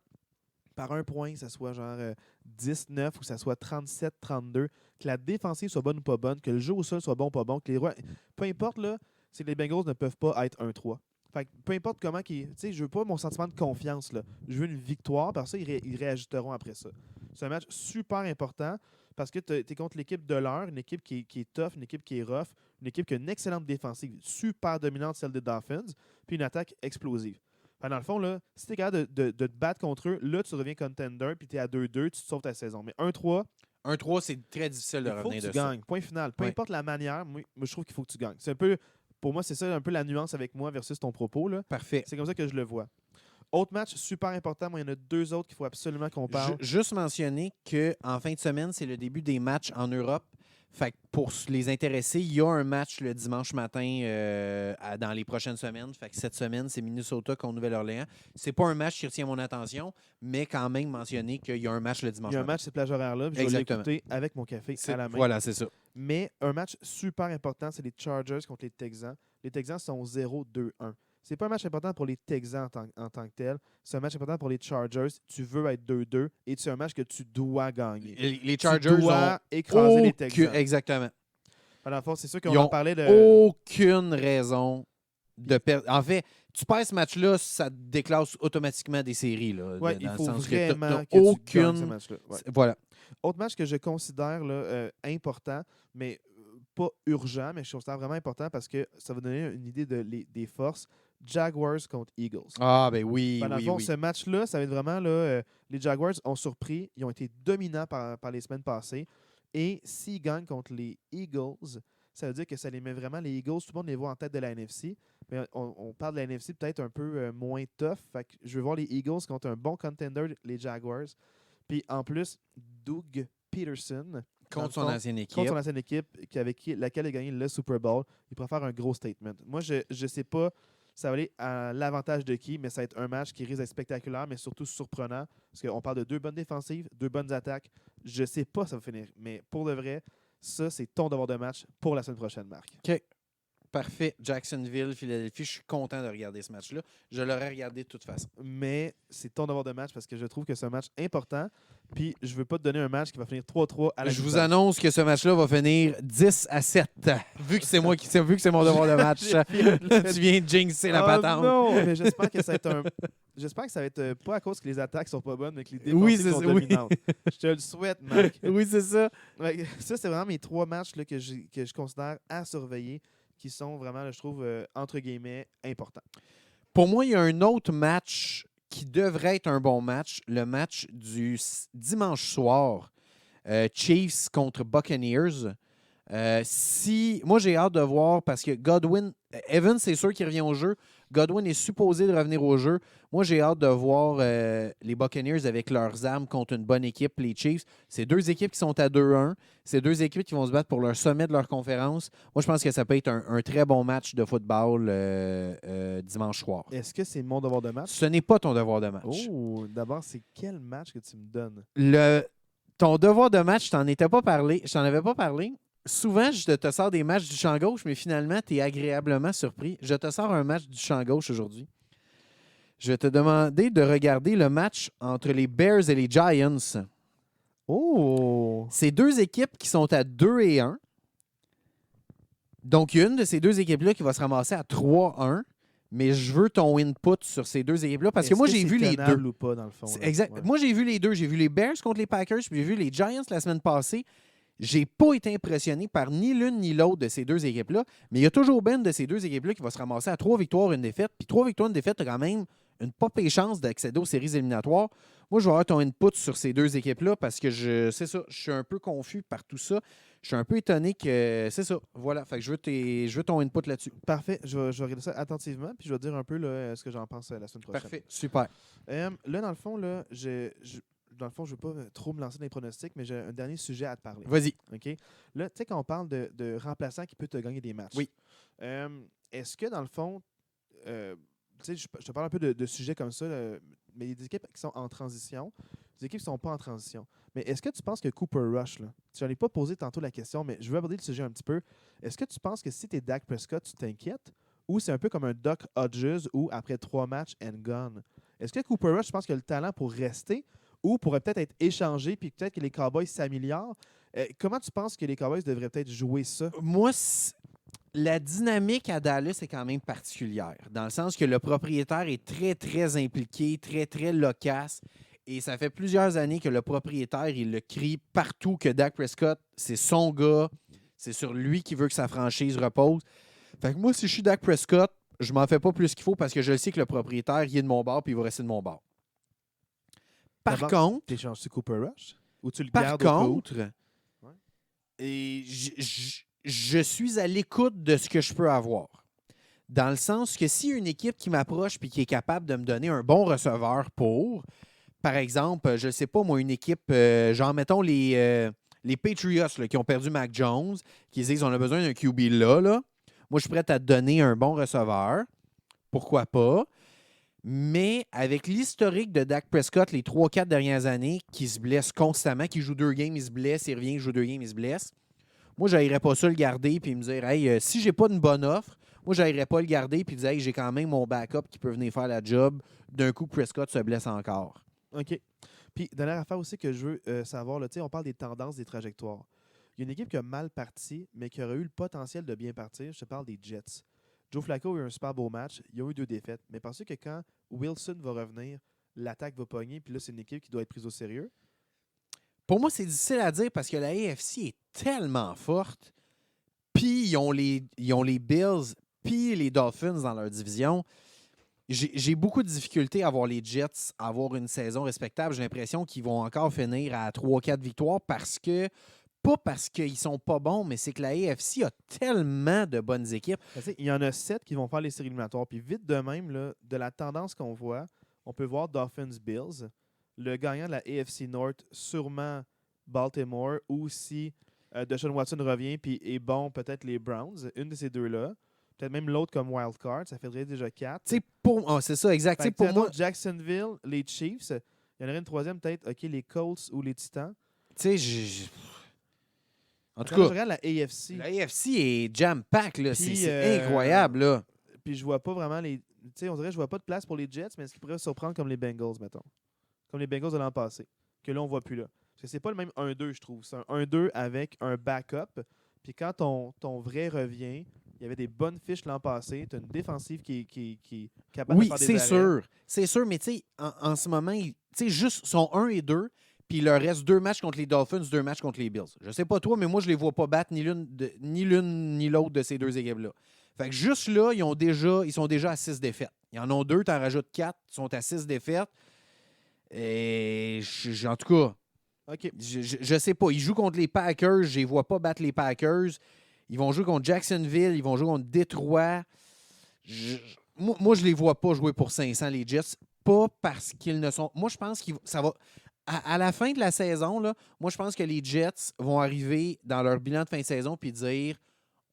par un point, que ça soit genre 19 ou que ça soit 37-32, que la défensive soit bonne ou pas bonne, que le jeu au sol soit bon ou pas bon, que les rois. Peu importe, là, c'est que les Bengals ne peuvent pas être 1-3. Fait que peu importe comment qu'ils. Tu sais, je veux pas mon sentiment de confiance, là. Je veux une victoire, parce que ça, ils réajusteront après ça. C'est un match super important parce que tu es contre l'équipe de l'heure, une équipe qui est tough, une équipe qui est rough, une équipe qui a une excellente défensive, super dominante, celle des Dolphins, puis une attaque explosive. Fait que dans le fond, là, si tu es capable de te battre contre eux, là, tu reviens contender, puis tu es à 2-2, tu te sauves ta saison. Mais 1-3, 1-3, c'est très difficile de il faut revenir que tu de ça. gagnes. Point final. Peu Ouais. importe la manière, moi, je trouve qu'il faut que tu gagnes. C'est un peu, pour moi, c'est ça un peu la nuance avec moi versus ton propos. Là. Parfait. C'est comme ça que je le vois. Autre match super important, moi, il y en a 2 autres qu'il faut absolument qu'on parle. Juste mentionner qu'en fin de semaine, c'est le début des matchs en Europe. Fait que pour les intéressés, il y a un match le dimanche matin dans les prochaines semaines. Fait que cette semaine, c'est Minnesota contre Nouvelle-Orléans. C'est pas un match qui retient mon attention, mais quand même mentionner qu'il y a un match le dimanche Il y a un matin. match, cette plage horaire-là, puis je vais Exactement. l'écouter avec mon café à la main. Voilà, c'est ça. Mais un match super important, c'est les Chargers contre les Texans. Les Texans sont 0-2-1. C'est pas un match important pour les Texans en tant que tel. C'est un match important pour les Chargers. Tu veux être 2-2 et c'est un match que tu dois gagner. Les Chargers tu dois écraser les Texans. Exactement. Dans le fond, c'est sûr qu'on Ils en ont parlait de. aucune raison de perdre. En fait, tu perds ce match-là, ça te déclasse automatiquement des séries. Là, Ouais, dans il le faut sens vraiment t'as que tu gagnes ce match-là. Ouais. Voilà. Autre match que je considère là, important, mais pas urgent, mais je considère vraiment important parce que ça va donner une idée des forces. Jaguars contre Eagles. Ah, ben oui, Dans le fond, oui. ce match-là, ça va être vraiment là, les Jaguars ont surpris, ils ont été dominants par les semaines passées. Et s'ils gagnent contre les Eagles, ça veut dire que ça les met vraiment, les Eagles, tout le monde les voit en tête de la NFC. Mais on parle de la NFC peut-être un peu moins tough. Fait que je veux voir les Eagles contre un bon contender, les Jaguars. Puis en plus, Doug Peterson, Contre son ancienne équipe. contre son ancienne équipe laquelle il a gagné le Super Bowl, il pourrait faire un gros statement. Moi, je ne sais pas ça va aller à l'avantage de qui, mais ça va être un match qui risque d'être spectaculaire, mais surtout surprenant. Parce qu'on parle de 2 bonnes défensives, 2 bonnes attaques. Je ne sais pas ça va finir, mais pour de vrai, ça, c'est ton devoir de match pour la semaine prochaine, Marc. OK. Parfait. Jacksonville, Philadelphie, je suis content de regarder ce match-là. Je l'aurais regardé de toute façon. Mais c'est ton devoir de match parce que je trouve que c'est un match important. Puis je veux pas te donner un match qui va finir 3-3 à la Je vous mi-temps. annonce que ce match-là va finir 10-7. Vu que c'est moi vu que c'est mon devoir de match. Tu viens de jinxer la patente. Non, mais j'espère que ça va être J'espère que ça va être pas à cause que les attaques sont pas bonnes, mais que les défensives Oui, sont oui. dominantes. Je te le souhaite, Marc. Oui, c'est ça. Ouais, ça, c'est vraiment mes 3 matchs là, que je considère à surveiller, qui sont vraiment, je trouve, entre guillemets, importants. Pour moi, il y a un autre match qui devrait être un bon match, le match du dimanche soir, Chiefs contre Buccaneers. Moi, j'ai hâte de voir parce que Evans, c'est sûr qu'il revient au jeu. Godwin est supposé de revenir au jeu. Moi, j'ai hâte de voir les Buccaneers avec leurs armes contre une bonne équipe, les Chiefs. C'est 2 équipes qui sont à 2-1. C'est 2 équipes qui vont se battre pour leur sommet de leur conférence. Moi, je pense que ça peut être un très bon match de football dimanche soir. Est-ce que c'est mon devoir de match? Ce n'est pas ton devoir de match. Oh, d'abord, c'est quel match que tu me donnes? Ton devoir de match, je t'en avais pas parlé. Souvent, je te sors des matchs du champ gauche, mais finalement, tu es agréablement surpris. Je te sors un match du champ gauche aujourd'hui. Je vais te demander de regarder le match entre les Bears et les Giants. Oh! C'est 2 équipes qui sont à 2-1. Donc, il y a une de ces 2 équipes-là qui va se ramasser à 3-1. Mais je veux ton input sur ces 2 équipes-là parce que moi, j'ai vu les 2. Ou pas, dans le fond, Exact. Ouais. Moi, j'ai vu les 2. J'ai vu les Bears contre les Packers, puis j'ai vu les Giants la semaine passée. J'ai pas été impressionné par ni l'une ni l'autre de ces 2 équipes-là, mais il y a toujours bien de ces 2 équipes-là qui va se ramasser à 3 victoires, 1 défaite. Puis 3 victoires, 1 défaite, tu as quand même une pas pire chance d'accéder aux séries éliminatoires. Moi, je vais avoir ton input sur ces 2 équipes-là parce que je suis un peu confus par tout ça. Je suis un peu étonné que c'est ça. Voilà. Fait que je veux ton input là-dessus. Parfait. Je vais regarder ça attentivement, puis je vais te dire un peu là, ce que j'en pense la semaine prochaine. Parfait. Super. Là, dans le fond, là, je ne veux pas trop me lancer dans les pronostics, mais j'ai un dernier sujet à te parler. Vas-y. OK? Là, tu sais, quand on parle de remplaçant qui peut te gagner des matchs. Oui. Est-ce que, dans le fond, tu sais, je te parle un peu de sujets comme ça, mais il y a des équipes qui sont en transition. des équipes qui ne sont pas en transition. Mais est-ce que tu penses que Cooper Rush, là, je n'en ai pas posé tantôt la question, mais je veux aborder le sujet un petit peu. Est-ce que tu penses que si tu es Dak Prescott, tu t'inquiètes? Ou c'est un peu comme un Doc Hodges où après 3 matchs and gone? Est-ce que Cooper Rush, tu penses qu'il a le talent pour rester ou pourrait peut-être être échangé puis peut-être que les Cowboys s'améliorent? Comment tu penses que les Cowboys devraient peut-être jouer ça? Moi, la dynamique à Dallas est quand même particulière, dans le sens que le propriétaire est très, très impliqué, très, très loquace. Et ça fait plusieurs années que le propriétaire, il le crie partout que Dak Prescott, c'est son gars, c'est sur lui qui veut que sa franchise repose. Fait que moi, si je suis Dak Prescott, je m'en fais pas plus qu'il faut parce que je sais que le propriétaire, il est de mon bord puis il va rester de mon bord. Par contre, tu échanges Cooper Rush? Ou tu le par gardes au cas où? contre, et je suis à l'écoute de ce que je peux avoir. Dans le sens que s'il y a une équipe qui m'approche et qui est capable de me donner un bon receveur pour, par exemple, je ne sais pas, moi, une équipe, genre, mettons les Patriots là, qui ont perdu Mac Jones, qui disent on a besoin d'un QB là. Moi, je suis prêt à te donner un bon receveur. Pourquoi pas? Mais avec l'historique de Dak Prescott les 3-4 dernières années, qui se blesse constamment, qui joue 2 games, il se blesse, il revient, il joue 2 games, il se blesse. Moi, je n'irais pas ça le garder et me dire, hey, si j'ai pas une bonne offre, moi, je n'irais pas le garder et dire, hey, j'ai quand même mon backup qui peut venir faire la job. D'un coup, Prescott se blesse encore. OK. Puis, dernière affaire aussi que je veux savoir, là, on parle des tendances, des trajectoires. Il y a une équipe qui a mal parti, mais qui aurait eu le potentiel de bien partir. Je te parle des Jets. Joe Flacco a eu un super beau match. Il a eu 2 défaites. Mais pensez que quand Wilson va revenir, l'attaque va pogner, puis là, c'est une équipe qui doit être prise au sérieux? Pour moi, c'est difficile à dire parce que la AFC est tellement forte. Puis, ils ont les Bills, puis les Dolphins dans leur division. J'ai beaucoup de difficultés à voir les Jets avoir une saison respectable. J'ai l'impression qu'ils vont encore finir à 3-4 victoires pas parce qu'ils sont pas bons, mais c'est que la AFC a tellement de bonnes équipes. Il y en a 7 qui vont faire les séries éliminatoires. Puis vite de même, là, de la tendance qu'on voit, on peut voir Dolphins-Bills. Le gagnant de la AFC North, sûrement Baltimore, ou si Deshaun Watson revient puis est bon, peut-être les Browns, une de ces deux-là. Peut-être même l'autre comme wild card, ça ferait déjà 4. C'est ça, exact. Fait que, Pour moi, Jacksonville, les Chiefs, il y en aurait une troisième peut-être, OK, les Colts ou les Titans. En tout Quand je cas, regarde la AFC, la AFC est jam-pack, là. Puis, C'est incroyable, là. puis je vois pas vraiment les... Tu sais, on dirait que je vois pas de place pour les Jets, mais ce qui pourrait surprendre comme les Bengals, mettons. Comme les Bengals de l'an passé, que là, on voit plus là. Parce que c'est pas le même 1-2, je trouve. C'est un 1-2 avec un backup. Puis quand ton vrai revient, il y avait des bonnes fiches l'an passé. Tu as une défensive qui est capable de faire des arrêts. C'est sûr, mais tu sais, en ce moment, juste son 1 et 2, puis il leur reste 2 matchs contre les Dolphins, 2 matchs contre les Bills. Je sais pas toi, mais moi, je les vois pas battre ni l'une ni l'autre de ces 2 équipes-là. Fait que juste là, ils sont déjà à 6 défaites. Ils en ont 2, tu en rajoutes 4, ils sont à 6 défaites. Et en tout cas, OK. je sais pas. Ils jouent contre les Packers, je les vois pas battre les Packers. Ils vont jouer contre Jacksonville, ils vont jouer contre Détroit. Moi, je les vois pas jouer pour 500, les Jets. Pas parce qu'ils ne sont... Moi, je pense que ça va... À la fin de la saison, là, moi, je pense que les Jets vont arriver dans leur bilan de fin de saison puis dire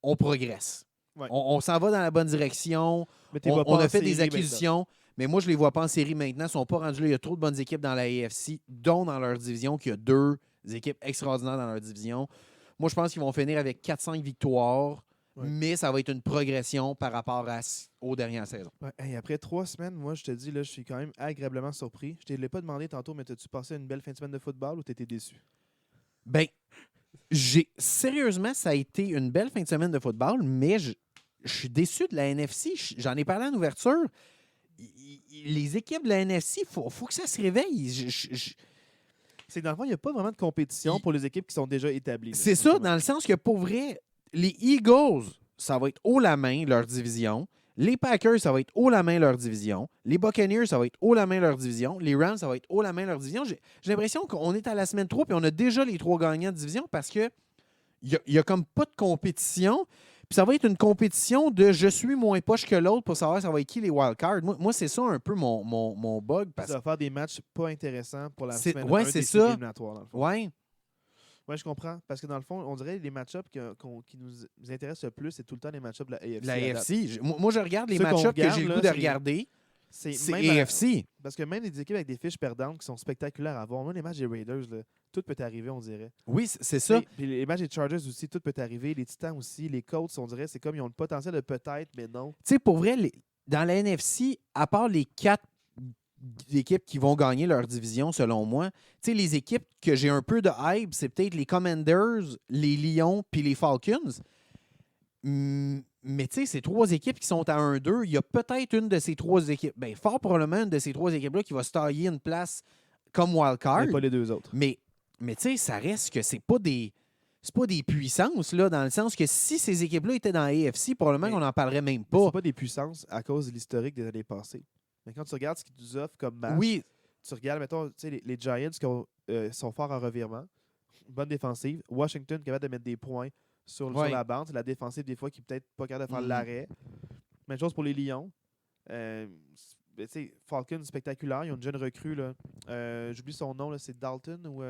on progresse. Ouais. On s'en va dans la bonne direction. Mais On a fait des acquisitions. Mais moi, je ne les vois pas en série maintenant. Ils ne sont pas rendus là. Il y a trop de bonnes équipes dans la AFC, dont dans leur division, qu'il y a 2 équipes extraordinaires dans leur division. Moi, je pense qu'ils vont finir avec 4-5 victoires, mais ça va être une progression par rapport aux dernières saisons. Ouais. Hey, après 3 semaines, moi, je te dis, là, je suis quand même agréablement surpris. Je ne te l'ai pas demandé tantôt, mais as-tu passé une belle fin de semaine de football ou t'étais déçu? Ben, sérieusement, ça a été une belle fin de semaine de football, mais je suis déçu de la NFC. J'en ai parlé en ouverture. Les équipes de la NFC, il faut que ça se réveille. C'est que dans le fond, il n'y a pas vraiment de compétition pour les équipes qui sont déjà établies. C'est ça, dans le sens que pour vrai, les Eagles, ça va être haut la main leur division. Les Packers, ça va être haut la main leur division. Les Buccaneers, ça va être haut la main leur division. Les Rams, ça va être haut la main leur division. J'ai l'impression qu'on est à la semaine 3 et on a déjà les 3 gagnants de division parce que il y a comme pas de compétition. Puis ça va être une compétition de je suis moins poche que l'autre pour savoir ça va être qui les wildcards. Moi, c'est ça un peu mon bug. Ça va faire des matchs pas intéressants pour la semaine 1 c'est des ça. séries éliminatoires. Dans le fond. Ouais. Oui, je comprends. Parce que dans le fond, on dirait que les match-ups qui nous intéressent le plus, c'est tout le temps les match-ups de la AFC. La AFC. Moi, je regarde les match-ups que j'ai le goût de regarder. C'est C'est même AFC. parce que même des équipes avec des fiches perdantes qui sont spectaculaires à voir, même les matchs des Raiders, là, tout peut arriver, on dirait. Oui, c'est ça. Puis les matchs des Chargers aussi, tout peut arriver. Les Titans aussi, les Colts, on dirait, c'est comme ils ont le potentiel de peut-être, mais non. Tu sais, pour vrai, dans la NFC, à part les 4 équipes qui vont gagner leur division, selon moi, tu sais, les équipes que j'ai un peu de hype, c'est peut-être les Commanders, les Lions puis les Falcons. Mais tu sais, ces 3 équipes qui sont à 1-2, il y a peut-être une de ces 3 équipes, bien, fort probablement une de ces 3 équipes-là qui va se tailler une place comme wildcard. Mais pas les deux autres. Mais tu sais, ça reste que c'est pas des puissances, là, dans le sens que si ces équipes-là étaient dans AFC, probablement Mais- qu'on n'en parlerait même Mais pas. c'est pas des puissances à cause de l'historique des années passées. Mais quand tu regardes ce qu'ils nous offrent comme match, Oui, tu regardes, mettons, tu sais, les Giants qui sont forts en revirement, bonne défensive. Washington capable de mettre des points sur Ouais. la bande. La défensive, des fois, qui peut-être pas capable de faire Mhm. l'arrêt. Même chose pour les Lions. Ben, tu sais, Falcons, spectaculaire. Ils ont une jeune recrue. Là. J'oublie son nom, là, c'est Dalton ou.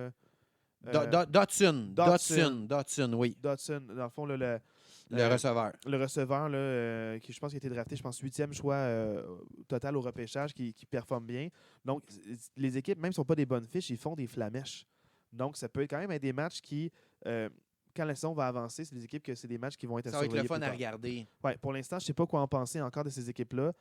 Dotson. Dotson, oui. Dodson, dans le fond, là, Le receveur. le receveur, là, qui je pense qu'il a été drafté, je pense, 8e choix total au repêchage, qui performe bien. Donc, les équipes, même si ne sont pas des bonnes fiches, ils font des flamèches. Donc, ça peut quand même être des matchs qui, quand la saison va avancer, c'est des équipes que c'est des matchs qui vont être Ça va être le surveiller fun plus à tard. regarder. Ouais, pour l'instant, je ne sais pas quoi en penser encore de ces équipes-là.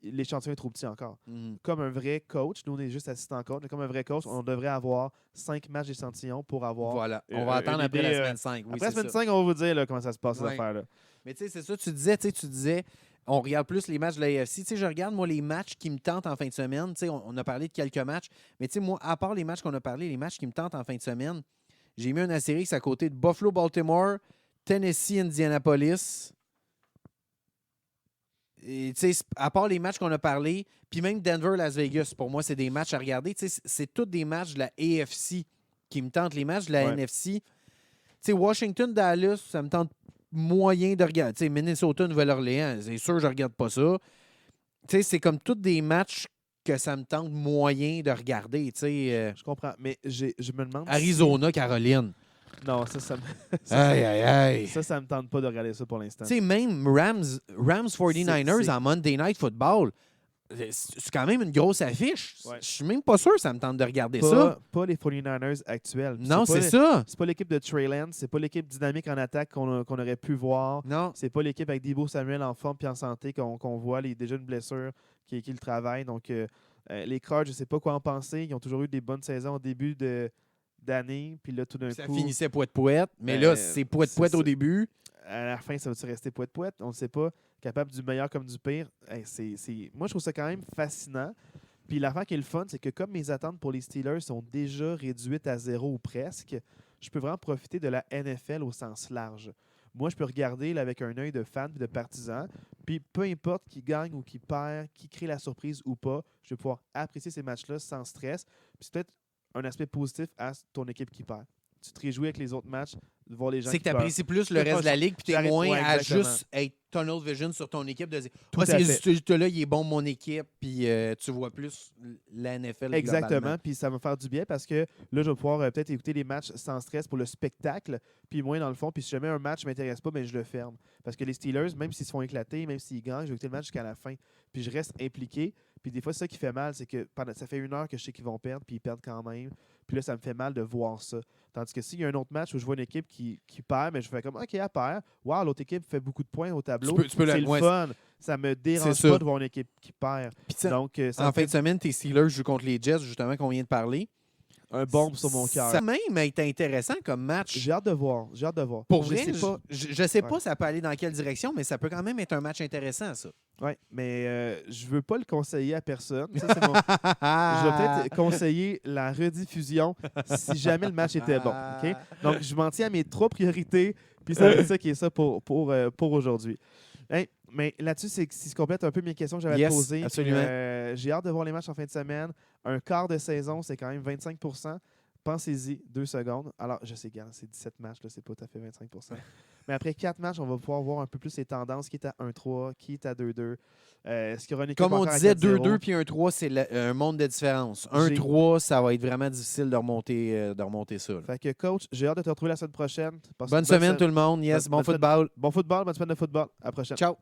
L'échantillon est trop petit encore. Mhm. Comme un vrai coach, nous on est juste assistant coach, mais comme un vrai coach, on devrait avoir 5 matchs d'échantillon pour avoir. Voilà. On une va attendre après idée, la semaine 5. Oui, Après la c'est semaine ça. 5, on va vous dire là, comment ça se passe, ces Ouais. affaires-là. Mais tu sais, c'est ça, tu disais, on regarde plus les matchs de la AFC. Tu sais, je regarde, moi, les matchs qui me tentent en fin de semaine. Tu sais, on a parlé de quelques matchs, mais tu sais, moi, à part les matchs qu'on a parlé, les matchs qui me tentent en fin de semaine, j'ai mis un Astérix à côté de Buffalo-Baltimore, Tennessee-Indianapolis. Et tu sais, à part les matchs qu'on a parlé, puis même Denver-Las Vegas, pour moi, c'est des matchs à regarder. Tu sais, c'est tous des matchs de la AFC qui me tentent. Les matchs de la Ouais. NFC, tu sais, Washington-Dallas, ça me tente moyen de regarder. Tu sais, Minnesota-Nouvelle-Orléans, c'est sûr, je regarde pas ça. Tu sais, c'est comme tous des matchs que ça me tente moyen de regarder. Tu sais, Je comprends, mais je me demande. Arizona, Caroline. Non, ça Aïe, aïe, aïe. ça me tente pas de regarder ça pour l'instant. Tu sais, même Rams 49ers C'est- en Monday Night Football, c'est quand même une grosse affiche. Ouais. Je suis même pas sûr que ça me tente de regarder ça. Pas les 49ers actuels. Non, pas c'est les- ça. C'est pas l'équipe de Trey Lance, c'est pas l'équipe dynamique en attaque qu'on aurait pu voir. Non. C'est pas l'équipe avec Deebo Samuel en forme puis en santé qu'on voit, déjà une blessure qui le travaille. Donc, les Cards, je sais pas quoi en penser. Ils ont toujours eu des bonnes saisons au début d'année. Puis là, tout d'un Ça coup, finissait poète-poète, mais là, c'est poète-poète c'est au ça. début. À la fin, ça va-tu rester poète-poète? On ne sait pas. Capable du meilleur comme du pire. Hey, moi, je trouve ça quand même fascinant. Puis l'affaire qui est le fun, c'est que comme mes attentes pour les Steelers sont déjà réduites à 0 ou presque, je peux vraiment profiter de la NFL au sens large. Moi, je peux regarder là, avec un œil de fan et de partisan. Puis peu importe qui gagne ou qui perd, qui crée la surprise ou pas, je vais pouvoir apprécier ces matchs-là sans stress. Puis c'est peut-être un aspect positif à ton équipe qui perd. Tu te réjouis avec les autres matchs, de voir les gens C'est qui que tu pleurent. apprécies plus le reste de la ligue, puis tu es J'arrête- moins ouais, à exactement. juste être tunnel vision sur ton équipe, de dire Tout ah, à c'est fait. résultat-là, il est bon mon équipe, puis tu vois plus la NFL. Exactement, globalement. puis ça va me faire du bien parce que là, je vais pouvoir peut-être écouter les matchs sans stress pour le spectacle, puis moins dans le fond. Puis si jamais un match ne m'intéresse pas, ben, je le ferme. Parce que les Steelers, même s'ils se font éclater, même s'ils gagnent, je vais écouter le match jusqu'à la fin. Puis je reste impliqué. Puis des fois, c'est ça qui fait mal, c'est que ça fait 1 heure que je sais qu'ils vont perdre, puis ils perdent quand même. Puis là, ça me fait mal de voir ça. Tandis que s'il y a un autre match où je vois une équipe qui perd, mais je fais comme OK, elle perd. Wow, l'autre équipe fait beaucoup de points au tableau. Tu peux c'est le ouais, fun. Ça me dérange c'est ça. pas de voir une équipe qui perd. Puis tu sais, Donc, ça en me fin fait de semaine, tes Steelers jouent contre les Jets, justement, qu'on vient de parler. un bombe sur mon cœur. Ça même être intéressant comme match. J'ai hâte de voir. J'ai hâte de voir. Pour Je vrai, sais pas. je sais Ouais. pas ça peut aller dans quelle direction, mais ça peut quand même être un match intéressant, ça. Oui, mais je veux pas le conseiller à personne. Ça, c'est je vais peut-être conseiller la rediffusion si jamais le match était bon. OK? Donc, je m'en tiens à mes 3 priorités, puis ça va être ça qui est ça pour aujourd'hui. Hey, mais là-dessus, c'est ce qui complète un peu mes questions que j'avais Yes, posées. absolument. Puis, j'ai hâte de voir les matchs en fin de semaine. Un quart de saison, c'est quand même 25 Pensez-y 2 secondes. Alors, je sais, regarde, c'est 17 matchs, là, c'est pas tout à fait 25 Mais après 4 matchs, on va pouvoir voir un peu plus les tendances. Qui est à 1-3, qui est à 2-2. Est-ce qu'il y aura une équipe Comme on encore à disait, 4-0? 2-2 puis 1-3, c'est un monde de différence. 1-3, ça va être vraiment difficile de remonter ça. Là. Fait que, coach, j'ai hâte de te retrouver la semaine prochaine. Passe Bonne une semaine tout le monde. Yes, bonne bon semaine. football. Bon football, bonne semaine de football. À la prochaine. Ciao.